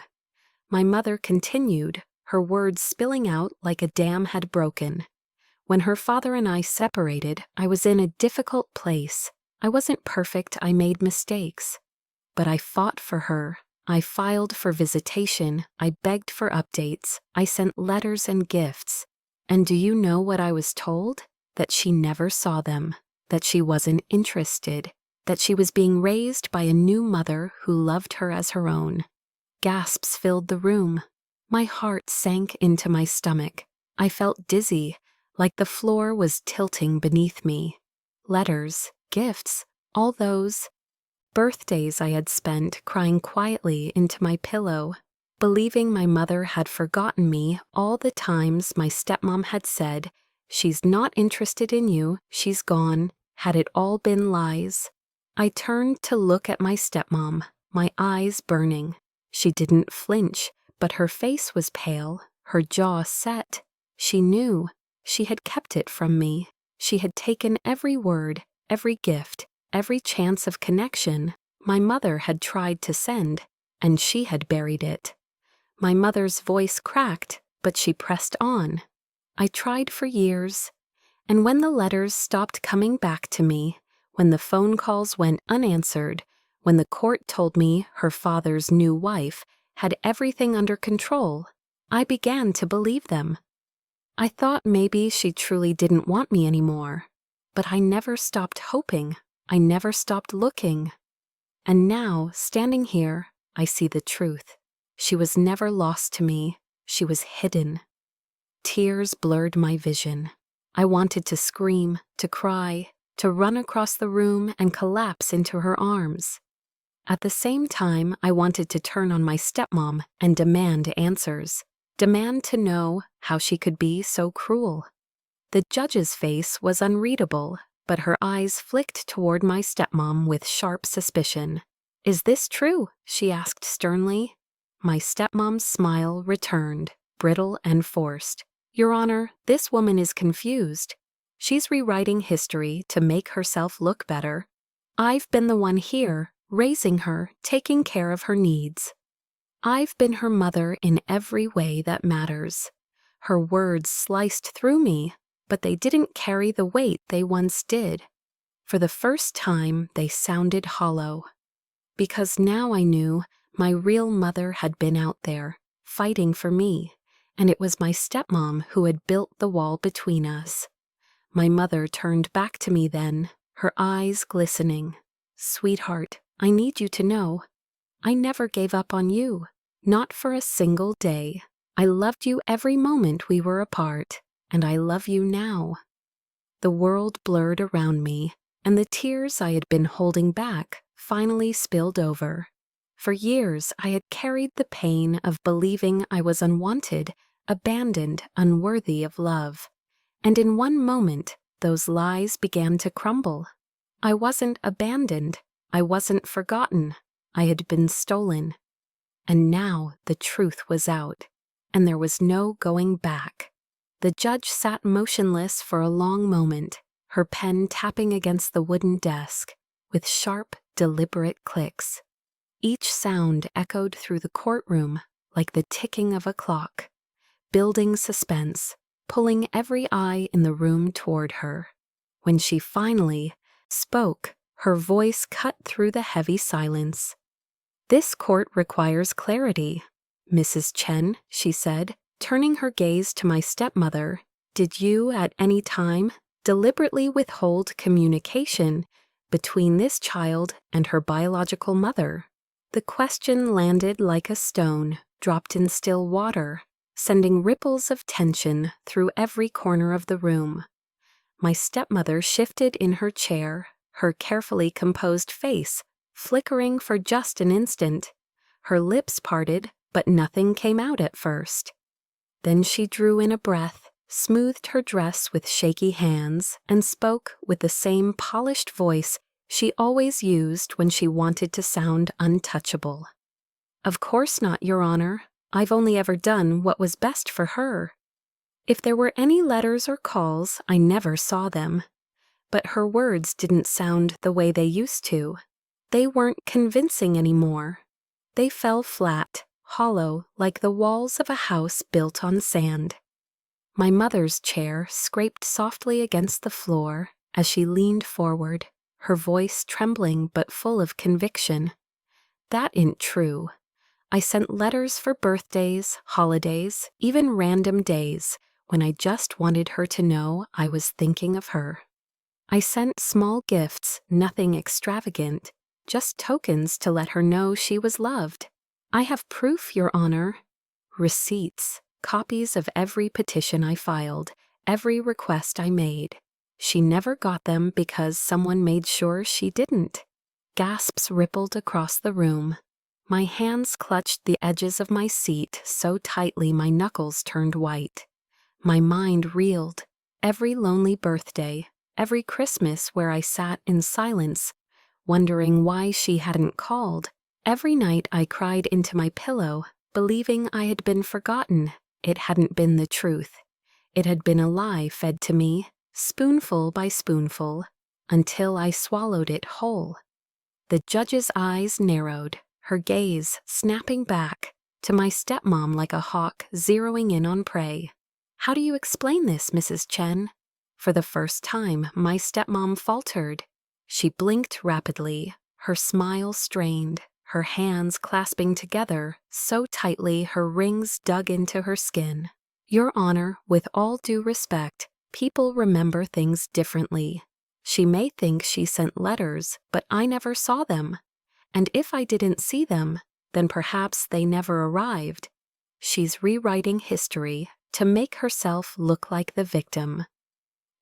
My mother continued, her words spilling out like a dam had broken. "When her father and I separated, I was in a difficult place. I wasn't perfect, I made mistakes. But I fought for her. I filed for visitation, I begged for updates, I sent letters and gifts. And do you know what I was told? That she never saw them, that she wasn't interested, that she was being raised by a new mother who loved her as her own." Gasps filled the room. My heart sank into my stomach. I felt dizzy, like the floor was tilting beneath me. Letters, gifts, all those birthdays I had spent crying quietly into my pillow, believing my mother had forgotten me, all the times my stepmom had said, "She's not interested in you, she's gone." Had it all been lies? I turned to look at my stepmom, my eyes burning. She didn't flinch, but her face was pale, her jaw set. She knew. She had kept it from me. She had taken every word, every gift, every chance of connection my mother had tried to send, and she had buried it. My mother's voice cracked, but she pressed on. I tried for years, and when the letters stopped coming back to me, when the phone calls went unanswered, when the court told me her father's new wife had everything under control, I began to believe them. I thought maybe she truly didn't want me anymore, but I never stopped hoping. I never stopped looking. And now, standing here, I see the truth. She was never lost to me. She was hidden. Tears blurred my vision. I wanted to scream, to cry, to run across the room and collapse into her arms. At the same time, I wanted to turn on my stepmom and demand answers. Demand to know how she could be so cruel. The judge's face was unreadable, but her eyes flicked toward my stepmom with sharp suspicion. "Is this true?" she asked sternly. My stepmom's smile returned, brittle and forced. "Your Honor, this woman is confused. She's rewriting history to make herself look better. I've been the one here, raising her, taking care of her needs. I've been her mother in every way that matters." Her words sliced through me, but they didn't carry the weight they once did. For the first time, they sounded hollow. Because now I knew my real mother had been out there, fighting for me, and it was my stepmom who had built the wall between us. My mother turned back to me then, her eyes glistening. "Sweetheart, I need you to know, I never gave up on you, not for a single day. I loved you every moment we were apart, and I love you now." The world blurred around me, and the tears I had been holding back finally spilled over. For years, I had carried the pain of believing I was unwanted, abandoned, unworthy of love. And in one moment, those lies began to crumble. I wasn't abandoned. I wasn't forgotten. I had been stolen. And now the truth was out, and there was no going back. The judge sat motionless for a long moment, her pen tapping against the wooden desk, with sharp, deliberate clicks. Each sound echoed through the courtroom like the ticking of a clock, building suspense, pulling every eye in the room toward her. When she finally spoke, her voice cut through the heavy silence. "This court requires clarity, Mrs. Chen," she said, turning her gaze to my stepmother. Did you, at any time, deliberately withhold communication between this child and her biological mother? The question landed like a stone dropped in still water, sending ripples of tension through every corner of the room. My stepmother shifted in her chair, her carefully composed face flickering for just an instant. Her lips parted, but nothing came out at first. Then she drew in a breath, smoothed her dress with shaky hands, and spoke with the same polished voice she always used when she wanted to sound untouchable. "Of course not, Your Honor. I've only ever done what was best for her. If there were any letters or calls, I never saw them. But her words didn't sound the way they used to. They weren't convincing anymore. They fell flat, hollow, like the walls of a house built on sand." My mother's chair scraped softly against the floor as she leaned forward, her voice trembling but full of conviction. "That ain't true. I sent letters for birthdays, holidays, even random days, when I just wanted her to know I was thinking of her. I sent small gifts, nothing extravagant, just tokens to let her know she was loved. I have proof, Your Honor. Receipts, copies of every petition I filed, every request I made. She never got them because someone made sure she didn't." Gasps rippled across the room. My hands clutched the edges of my seat so tightly my knuckles turned white. My mind reeled. Every lonely birthday, every Christmas where I sat in silence, wondering why she hadn't called. Every night I cried into my pillow, believing I had been forgotten. It hadn't been the truth. It had been a lie fed to me, spoonful by spoonful, until I swallowed it whole. The judge's eyes narrowed, her gaze snapping back to my stepmom like a hawk zeroing in on prey. "How do you explain this, Mrs. Chen?" For the first time, my stepmom faltered. She blinked rapidly, her smile strained, her hands clasping together so tightly her rings dug into her skin. "Your Honor, with all due respect, people remember things differently. She may think she sent letters, but I never saw them. And if I didn't see them, then perhaps they never arrived. She's rewriting history to make herself look like the victim.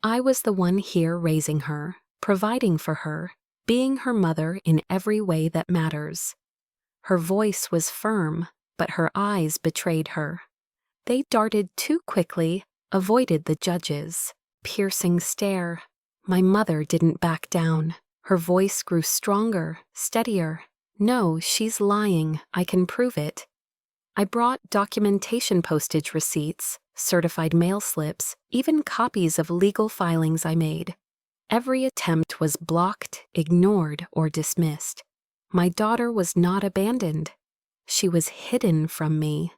I was the one here raising her, providing for her, being her mother in every way that matters." Her voice was firm, but her eyes betrayed her. They darted too quickly, avoided the judge's piercing stare. My mother didn't back down. Her voice grew stronger, steadier. "No, she's lying. I can prove it. I brought documentation, postage receipts, certified mail slips, even copies of legal filings I made. Every attempt was blocked, ignored, or dismissed. My daughter was not abandoned. She was hidden from me."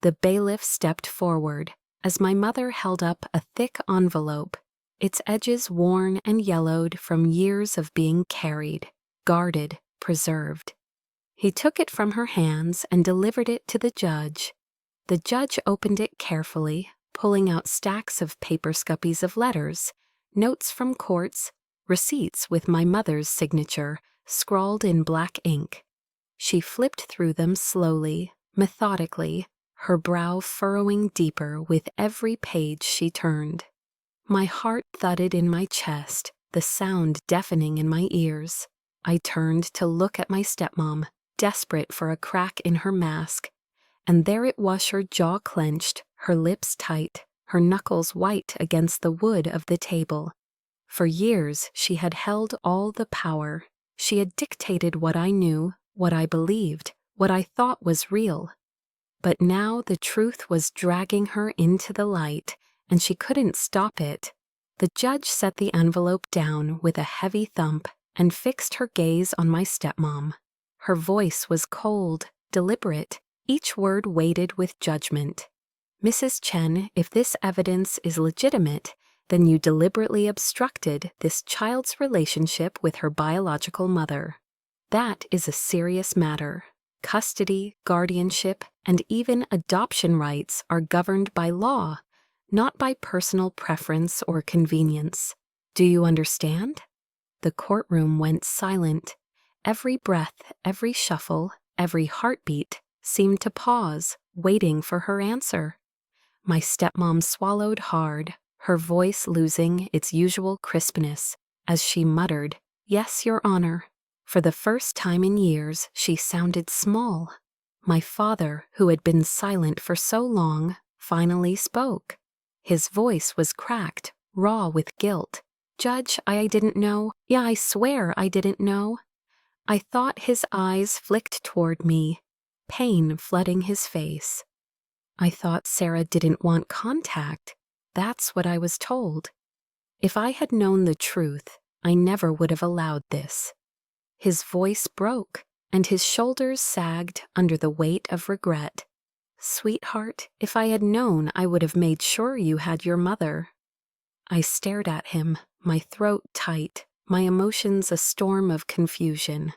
The bailiff stepped forward as my mother held up a thick envelope, its edges worn and yellowed from years of being carried, guarded, preserved. He took it from her hands and delivered it to the judge. The judge opened it carefully, pulling out stacks of paper scuppies of letters, notes from courts, receipts with my mother's signature, scrawled in black ink. She flipped through them slowly, methodically, her brow furrowing deeper with every page she turned. My heart thudded in my chest, the sound deafening in my ears. I turned to look at my stepmom, desperate for a crack in her mask, and there it was, her jaw clenched, her lips tight, her knuckles white against the wood of the table. For years she had held all the power. She had dictated what I knew, what I believed, what I thought was real. But now the truth was dragging her into the light, and she couldn't stop it. The judge set the envelope down with a heavy thump and fixed her gaze on my stepmom. Her voice was cold, deliberate, each word weighted with judgment. "Mrs. Chen, if this evidence is legitimate, then you deliberately obstructed this child's relationship with her biological mother. That is a serious matter. Custody, guardianship, and even adoption rights are governed by law, not by personal preference or convenience. Do you understand? The courtroom went silent. Every breath, every shuffle, every heartbeat seemed to pause, waiting for her answer. My stepmom swallowed hard, her voice losing its usual crispness, as she muttered, "Yes, Your Honor." For the first time in years, she sounded small. My father, who had been silent for so long, finally spoke. His voice was cracked, raw with guilt. "Judge, I didn't know. Yeah, I swear I didn't know." I thought his eyes flicked toward me, pain flooding his face. I thought Sarah didn't want contact. That's what I was told. If I had known the truth, I never would have allowed this. His voice broke, and his shoulders sagged under the weight of regret. "Sweetheart, if I had known, I would have made sure you had your mother." I stared at him, my throat tight, my emotions a storm of confusion.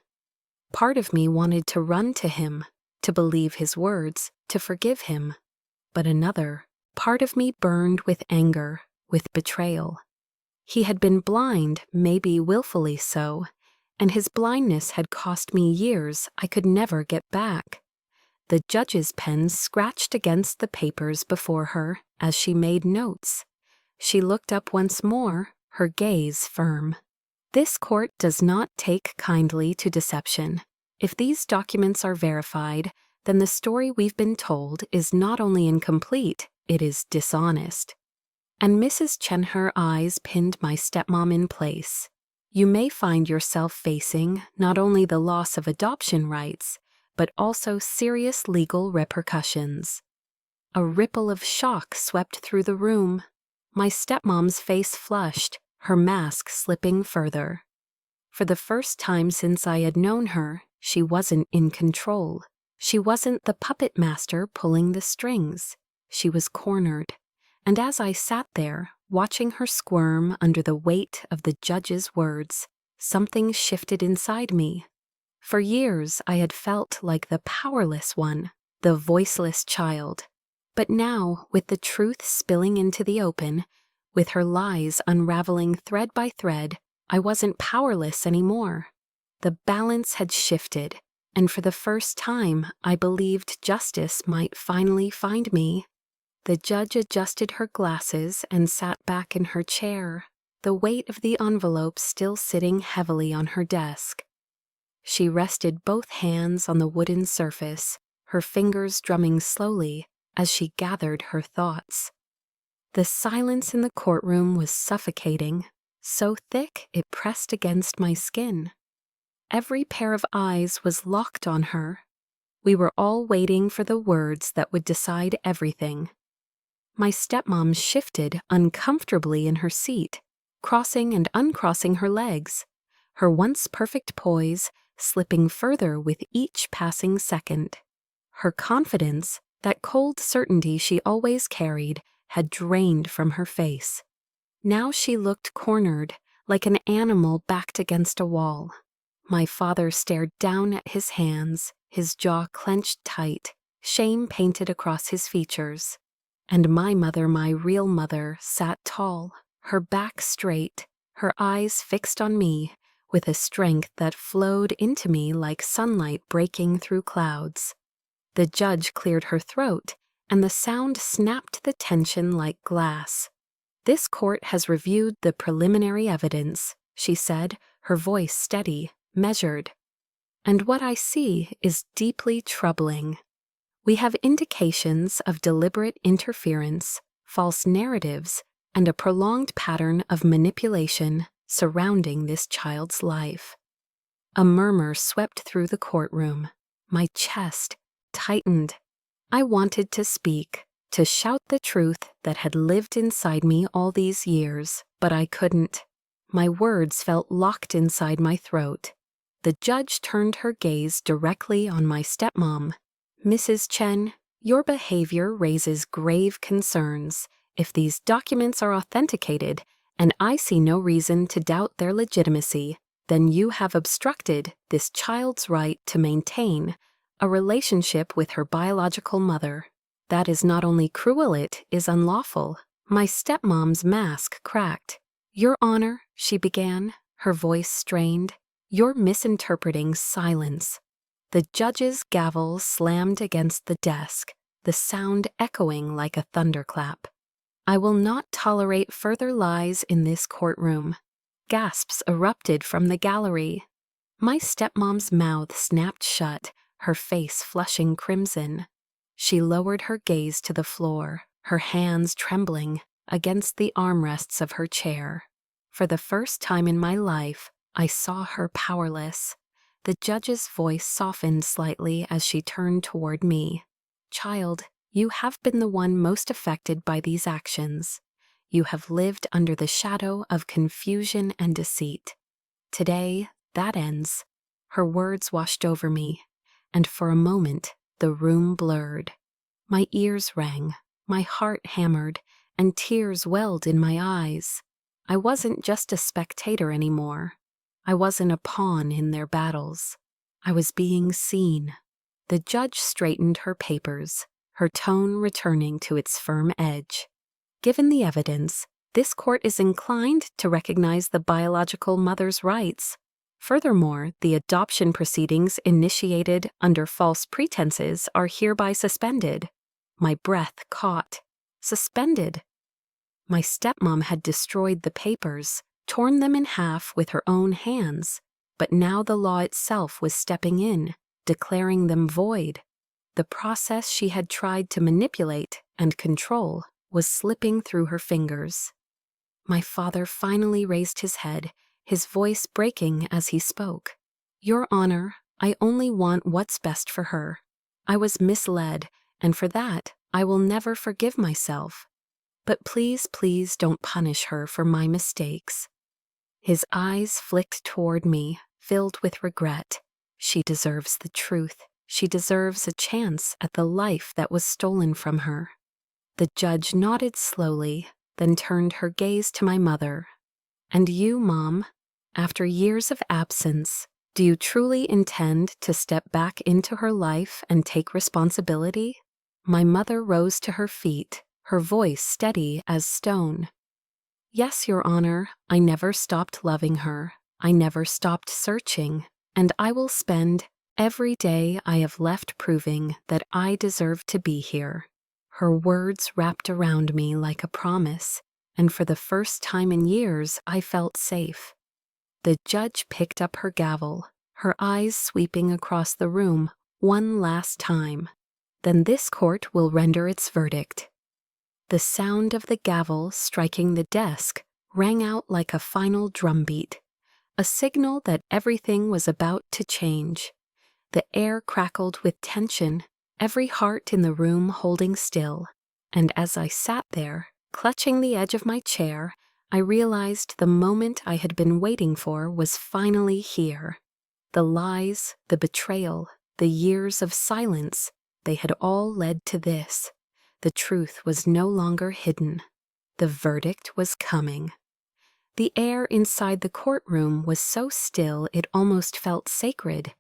Part of me wanted to run to him, to believe his words, to forgive him. But another part of me burned with anger, with betrayal. He had been blind, maybe willfully so, and his blindness had cost me years I could never get back. The judge's pen scratched against the papers before her as she made notes. She looked up once more, her gaze firm. "This court does not take kindly to deception. If these documents are verified, then the story we've been told is not only incomplete, it is dishonest." And Mrs. Chen, her eyes pinned my stepmom in place. "You may find yourself facing not only the loss of adoption rights, but also serious legal repercussions." A ripple of shock swept through the room. My stepmom's face flushed, her mask slipping further. For the first time since I had known her, she wasn't in control. She wasn't the puppet master pulling the strings. She was cornered. And as I sat there, watching her squirm under the weight of the judge's words, something shifted inside me. For years, I had felt like the powerless one, the voiceless child. But now, with the truth spilling into the open, with her lies unraveling thread by thread, I wasn't powerless anymore. The balance had shifted, and for the first time, I believed justice might finally find me. The judge adjusted her glasses and sat back in her chair, the weight of the envelope still sitting heavily on her desk. She rested both hands on the wooden surface, her fingers drumming slowly as she gathered her thoughts. The silence in the courtroom was suffocating, so thick it pressed against my skin. Every pair of eyes was locked on her. We were all waiting for the words that would decide everything. My stepmom shifted uncomfortably in her seat, crossing and uncrossing her legs, her once perfect poise slipping further with each passing second. Her confidence, that cold certainty she always carried, had drained from her face. Now she looked cornered, like an animal backed against a wall. My father stared down at his hands, his jaw clenched tight, shame painted across his features. And my mother, my real mother, sat tall, her back straight, her eyes fixed on me, with a strength that flowed into me like sunlight breaking through clouds. The judge cleared her throat, and the sound snapped the tension like glass. "This court has reviewed the preliminary evidence," she said, her voice steady, measured. "And what I see is deeply troubling. We have indications of deliberate interference, false narratives, and a prolonged pattern of manipulation surrounding this child's life." A murmur swept through the courtroom. My chest tightened. I wanted to speak, to shout the truth that had lived inside me all these years, but I couldn't. My words felt locked inside my throat. The judge turned her gaze directly on my stepmom. "Mrs. Chen, your behavior raises grave concerns. If these documents are authenticated, and I see no reason to doubt their legitimacy, then you have obstructed this child's right to maintain a relationship with her biological mother. That is not only cruel, it is unlawful. My stepmom's mask cracked. "Your Honor," she began, her voice strained, "you're misinterpreting silence." The judge's gavel slammed against the desk, the sound echoing like a thunderclap. "I will not tolerate further lies in this courtroom." Gasps erupted from the gallery. My stepmom's mouth snapped shut, her face flushing crimson. She lowered her gaze to the floor, her hands trembling against the armrests of her chair. For the first time in my life, I saw her powerless. The judge's voice softened slightly as she turned toward me. "Child, you have been the one most affected by these actions. You have lived under the shadow of confusion and deceit. Today, that ends." Her words washed over me, and for a moment, the room blurred. My ears rang, my heart hammered, and tears welled in my eyes. I wasn't just a spectator anymore. I wasn't a pawn in their battles. I was being seen. The judge straightened her papers, her tone returning to its firm edge. "Given the evidence, this court is inclined to recognize the biological mother's rights. Furthermore, the adoption proceedings initiated under false pretenses are hereby suspended." My breath caught. Suspended. My stepmom had destroyed the papers, torn them in half with her own hands, but now the law itself was stepping in, declaring them void. The process she had tried to manipulate and control was slipping through her fingers. My father finally raised his head, his voice breaking as he spoke. "Your Honor, I only want what's best for her. I was misled, and for that, I will never forgive myself. But please, please don't punish her for my mistakes." His eyes flicked toward me, filled with regret. She deserves the truth. She deserves a chance at the life that was stolen from her. The judge nodded slowly, then turned her gaze to my mother. "And you, Mom, after years of absence, do you truly intend to step back into her life and take responsibility?" My mother rose to her feet, her voice steady as stone. "Yes, Your Honor, I never stopped loving her. I never stopped searching, and I will spend every day I have left proving that I deserve to be here." Her words wrapped around me like a promise, and for the first time in years I felt safe. The judge picked up her gavel, her eyes sweeping across the room one last time. "Then this court will render its verdict." The sound of the gavel striking the desk rang out like a final drumbeat, a signal that everything was about to change. The air crackled with tension, every heart in the room holding still, and as I sat there, clutching the edge of my chair, I realized the moment I had been waiting for was finally here. The lies, the betrayal, the years of silence, they had all led to this. The truth was no longer hidden. The verdict was coming. The air inside the courtroom was so still it almost felt sacred.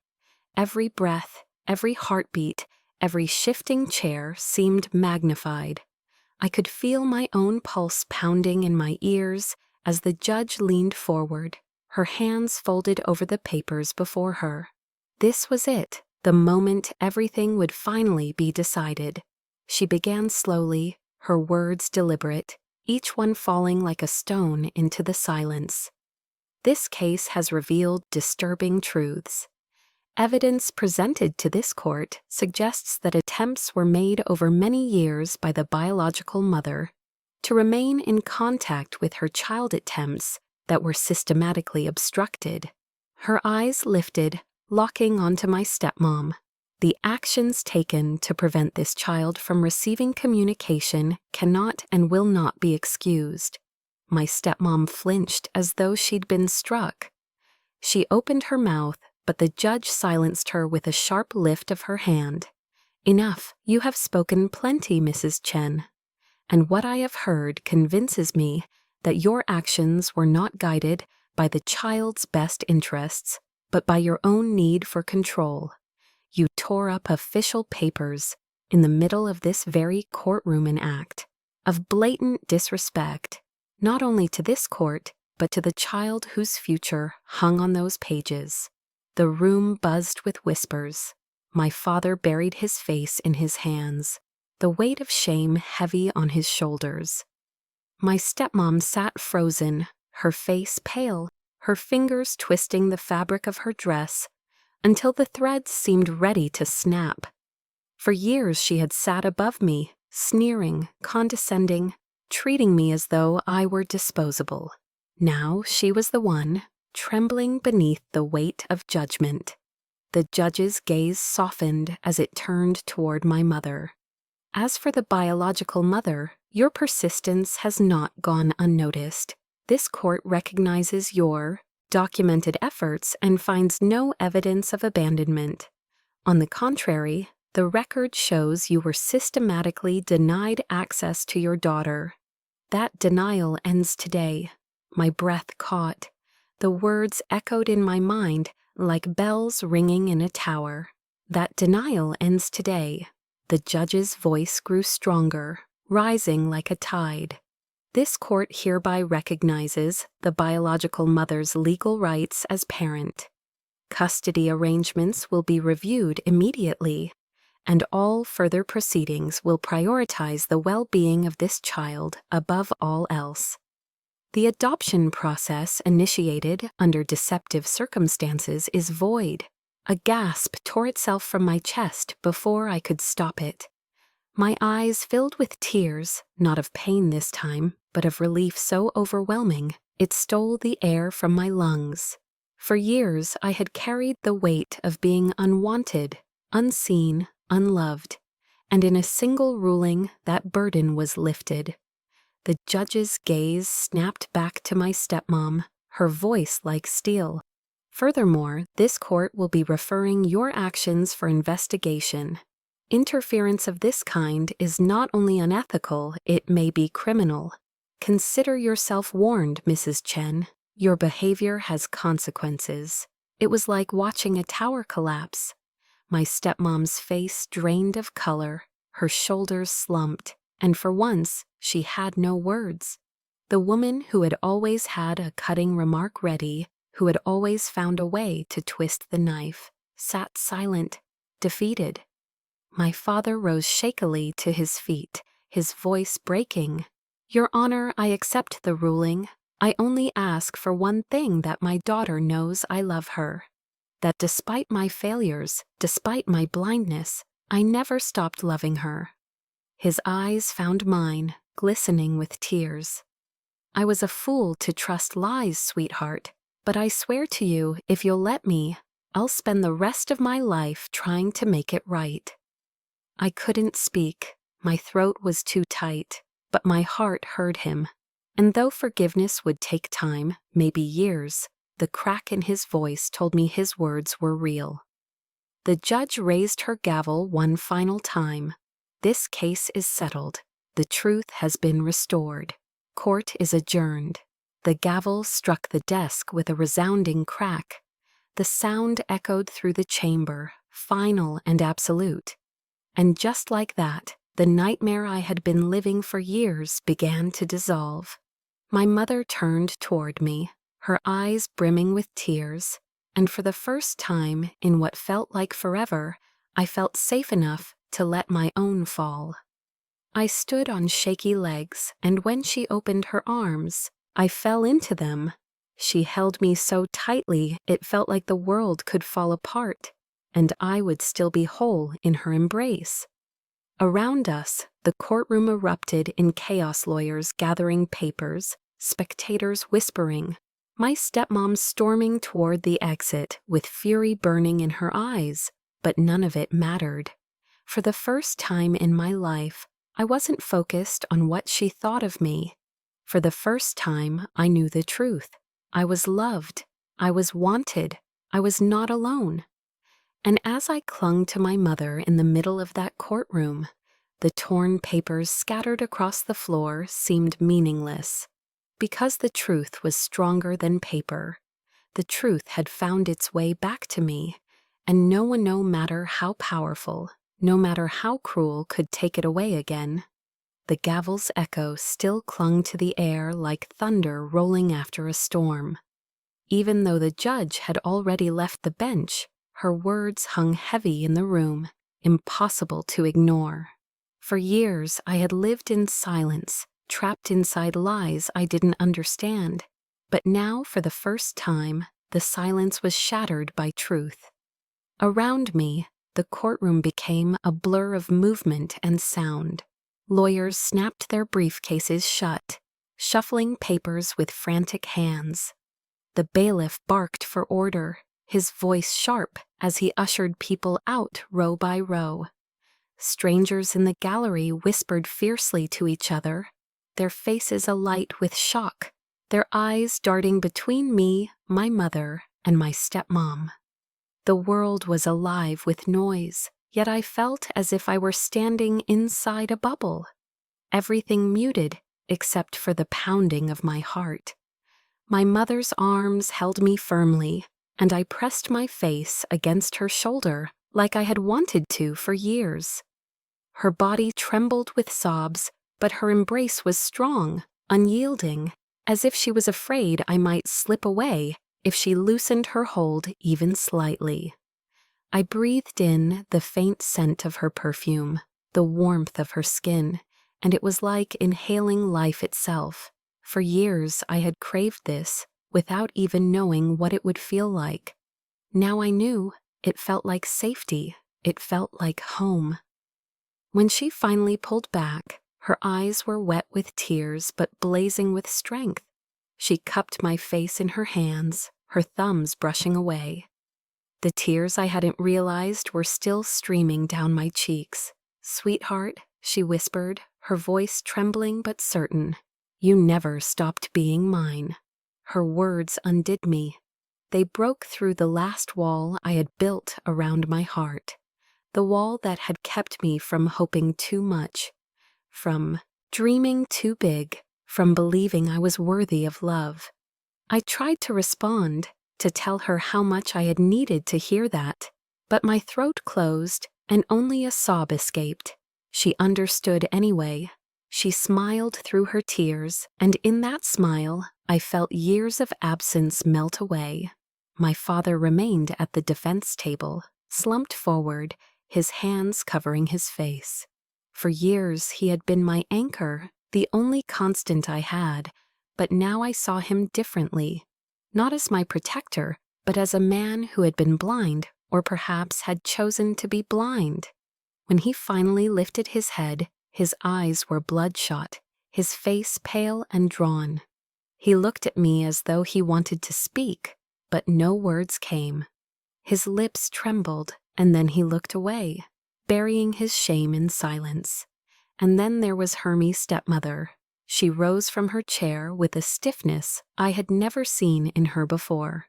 Every breath, every heartbeat, every shifting chair seemed magnified. I could feel my own pulse pounding in my ears as the judge leaned forward, her hands folded over the papers before her. This was it, the moment everything would finally be decided. She began slowly, her words deliberate, each one falling like a stone into the silence. "This case has revealed disturbing truths. Evidence presented to this court suggests that attempts were made over many years by the biological mother to remain in contact with her child attempts that were systematically obstructed." Her eyes lifted, locking onto my stepmom. "The actions taken to prevent this child from receiving communication cannot and will not be excused." My stepmom flinched as though she'd been struck. She opened her mouth, but the judge silenced her with a sharp lift of her hand. "Enough, you have spoken plenty, Mrs. Chen. And what I have heard convinces me that your actions were not guided by the child's best interests, but by your own need for control. You tore up official papers in the middle of this very courtroom act. of blatant disrespect, not only to this court, but to the child whose future hung on those pages. The room buzzed with whispers. My father buried his face in his hands, the weight of shame heavy on his shoulders. My stepmom sat frozen, her face pale, her fingers twisting the fabric of her dress, until the threads seemed ready to snap. For years she had sat above me, sneering, condescending, treating me as though I were disposable. Now she was the one, trembling beneath the weight of judgment. The judge's gaze softened as it turned toward my mother. As for the biological mother, your persistence has not gone unnoticed. This court recognizes your documented efforts and finds no evidence of abandonment. On the contrary, the record shows you were systematically denied access to your daughter. That denial ends today. My breath caught. The words echoed in my mind like bells ringing in a tower. That denial ends today. The judge's voice grew stronger, rising like a tide. This court hereby recognizes the biological mother's legal rights as parent. Custody arrangements will be reviewed immediately, and all further proceedings will prioritize the well-being of this child above all else. The adoption process initiated under deceptive circumstances is void. A gasp tore itself from my chest before I could stop it. My eyes filled with tears, not of pain this time, but of relief so overwhelming it stole the air from my lungs. For years I had carried the weight of being unwanted, unseen, unloved, and in a single ruling that burden was lifted. The judge's gaze snapped back to my stepmom, her voice like steel. Furthermore, this court will be referring your actions for investigation. Interference of this kind is not only unethical, it may be criminal. Consider yourself warned, Mrs. Chen. Your behavior has consequences. It was like watching a tower collapse. My stepmom's face drained of color, her shoulders slumped, and for once, she had no words. The woman who had always had a cutting remark ready, who had always found a way to twist the knife, sat silent, defeated. My father rose shakily to his feet, his voice breaking. Your Honor, I accept the ruling. I only ask for one thing, that my daughter knows I love her. That despite my failures, despite my blindness, I never stopped loving her. His eyes found mine, glistening with tears. I was a fool to trust lies, sweetheart, but I swear to you, if you'll let me, I'll spend the rest of my life trying to make it right. I couldn't speak. My throat was too tight, but my heart heard him. And though forgiveness would take time, maybe years, the crack in his voice told me his words were real. The judge raised her gavel one final time. This case is settled. The truth has been restored. Court is adjourned. The gavel struck the desk with a resounding crack. The sound echoed through the chamber, final and absolute. And just like that, the nightmare I had been living for years began to dissolve. My mother turned toward me, her eyes brimming with tears, and for the first time in what felt like forever, I felt safe enough to let my own fall. I stood on shaky legs, and when she opened her arms, I fell into them. She held me so tightly it felt like the world could fall apart, and I would still be whole in her embrace. Around us, the courtroom erupted in chaos, lawyers gathering papers, spectators whispering, my stepmom storming toward the exit with fury burning in her eyes, but none of it mattered. For the first time in my life, I wasn't focused on what she thought of me. For the first time, I knew the truth. I was loved. I was wanted. I was not alone. And as I clung to my mother in the middle of that courtroom, the torn papers scattered across the floor seemed meaningless. Because the truth was stronger than paper. The truth had found its way back to me, and no one, no matter how powerful, no matter how cruel, could take it away again. the gavel's echo still clung to the air like thunder rolling after a storm. Even though the judge had already left the bench, her words hung heavy in the room, impossible to ignore. For years I had lived in silence, trapped inside lies I didn't understand. But now, for the first time, the silence was shattered by truth. Around me, the courtroom became a blur of movement and sound. Lawyers snapped their briefcases shut, shuffling papers with frantic hands. The bailiff barked for order, his voice sharp as he ushered people out row by row. Strangers in the gallery whispered fiercely to each other, their faces alight with shock, their eyes darting between me, my mother, and my stepmom. The world was alive with noise, yet I felt as if I were standing inside a bubble. Everything muted except for the pounding of my heart. My mother's arms held me firmly, and I pressed my face against her shoulder like I had wanted to for years. Her body trembled with sobs, but her embrace was strong, unyielding, as if she was afraid I might slip away if she loosened her hold even slightly. I breathed in the faint scent of her perfume, the warmth of her skin, and it was like inhaling life itself. For years I had craved this, without even knowing what it would feel like. Now I knew. It felt like safety. It felt like home. When she finally pulled back, her eyes were wet with tears but blazing with strength. She cupped my face in her hands, her thumbs brushing away. The tears I hadn't realized were still streaming down my cheeks. "Sweetheart," she whispered, her voice trembling but certain, "you never stopped being mine." Her words undid me. They broke through the last wall I had built around my heart, the wall that had kept me from hoping too much, from dreaming too big, from believing I was worthy of love. I tried to respond, to tell her how much I had needed to hear that, but my throat closed and only a sob escaped. She understood anyway. She smiled through her tears, and in that smile, I felt years of absence melt away. My father remained at the defense table, slumped forward, his hands covering his face. For years he had been my anchor, the only constant I had, but now I saw him differently. Not as my protector, but as a man who had been blind, or perhaps had chosen to be blind. When he finally lifted his head, his eyes were bloodshot, his face pale and drawn. He looked at me as though he wanted to speak, but no words came. His lips trembled, and then he looked away, burying his shame in silence. And then there was Hermie's stepmother. She rose from her chair with a stiffness I had never seen in her before.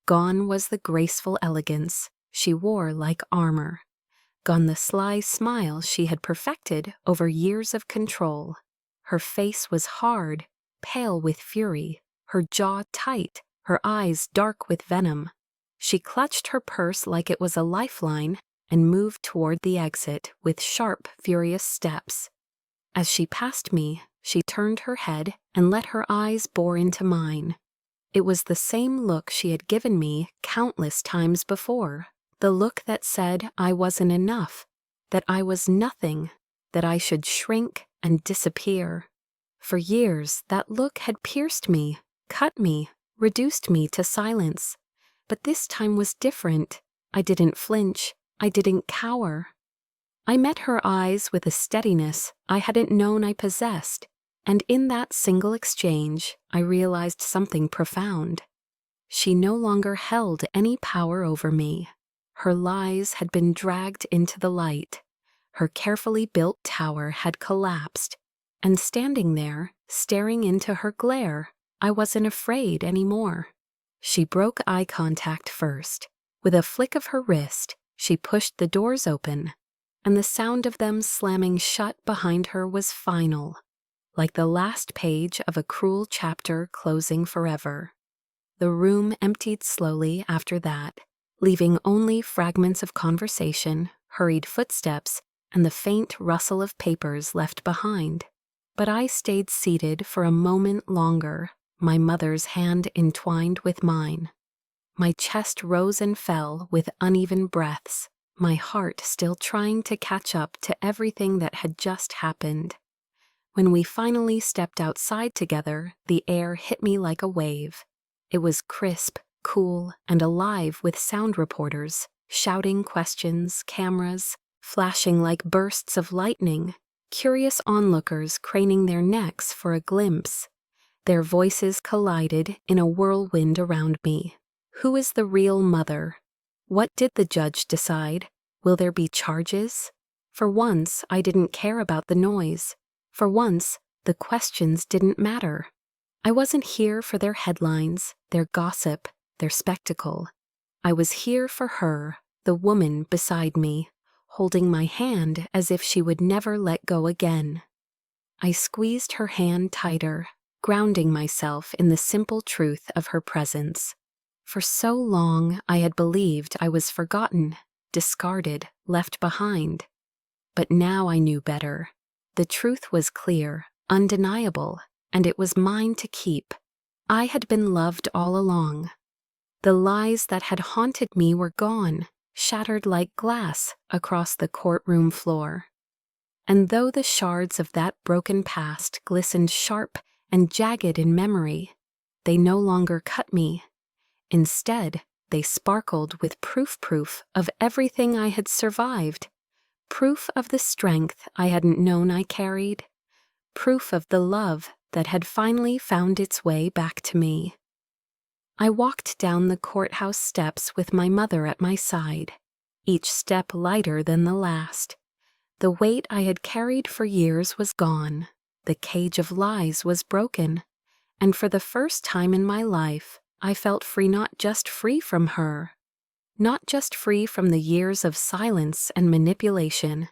Gone was the graceful elegance she wore like armor. Gone the sly smile she had perfected over years of control. Her face was hard, pale with fury, her jaw tight, her eyes dark with venom. She clutched her purse like it was a lifeline and moved toward the exit with sharp, furious steps. As she passed me, she turned her head and let her eyes bore into mine. It was the same look she had given me countless times before, the look that said I wasn't enough, that I was nothing, that I should shrink and disappear. For years, that look had pierced me, cut me, reduced me to silence. But this time was different. I didn't flinch. I didn't cower. I met her eyes with a steadiness I hadn't known I possessed, and in that single exchange, I realized something profound. She no longer held any power over me. Her lies had been dragged into the light. Her carefully built tower had collapsed, and standing there, staring into her glare, I wasn't afraid anymore. She broke eye contact first. With a flick of her wrist, she pushed the doors open, and the sound of them slamming shut behind her was final, like the last page of a cruel chapter closing forever. The room emptied slowly after that, leaving only fragments of conversation, hurried footsteps, and the faint rustle of papers left behind. But I stayed seated for a moment longer, my mother's hand entwined with mine. My chest rose and fell with uneven breaths, my heart still trying to catch up to everything that had just happened. When we finally stepped outside together, the air hit me like a wave. It was crisp, cool, and alive with sound reporters, shouting questions, cameras, flashing like bursts of lightning, curious onlookers craning their necks for a glimpse. Their voices collided in a whirlwind around me. Who is the real mother? What did the judge decide? Will there be charges? For once, I didn't care about the noise. For once, the questions didn't matter. I wasn't here for their headlines, their gossip, their spectacle. I was here for her, the woman beside me, holding my hand as if she would never let go again. I squeezed her hand tighter, grounding myself in the simple truth of her presence. For so long, I had believed I was forgotten, discarded, left behind. But now I knew better. The truth was clear, undeniable, and it was mine to keep. I had been loved all along. The lies that had haunted me were gone, shattered like glass across the courtroom floor. And though the shards of that broken past glistened sharp and jagged in memory, they no longer cut me. Instead, they sparkled with proof of everything I had survived, proof of the strength I hadn't known I carried, proof of the love that had finally found its way back to me. I walked down the courthouse steps with my mother at my side, each step lighter than the last. The weight I had carried for years was gone, the cage of lies was broken, and for the first time in my life, I felt free, not just free from her, not just free from the years of silence and manipulation,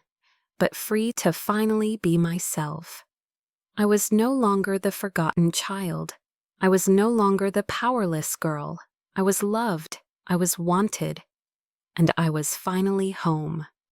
but free to finally be myself. I was no longer the forgotten child. I was no longer the powerless girl. I was loved, I was wanted, and I was finally home.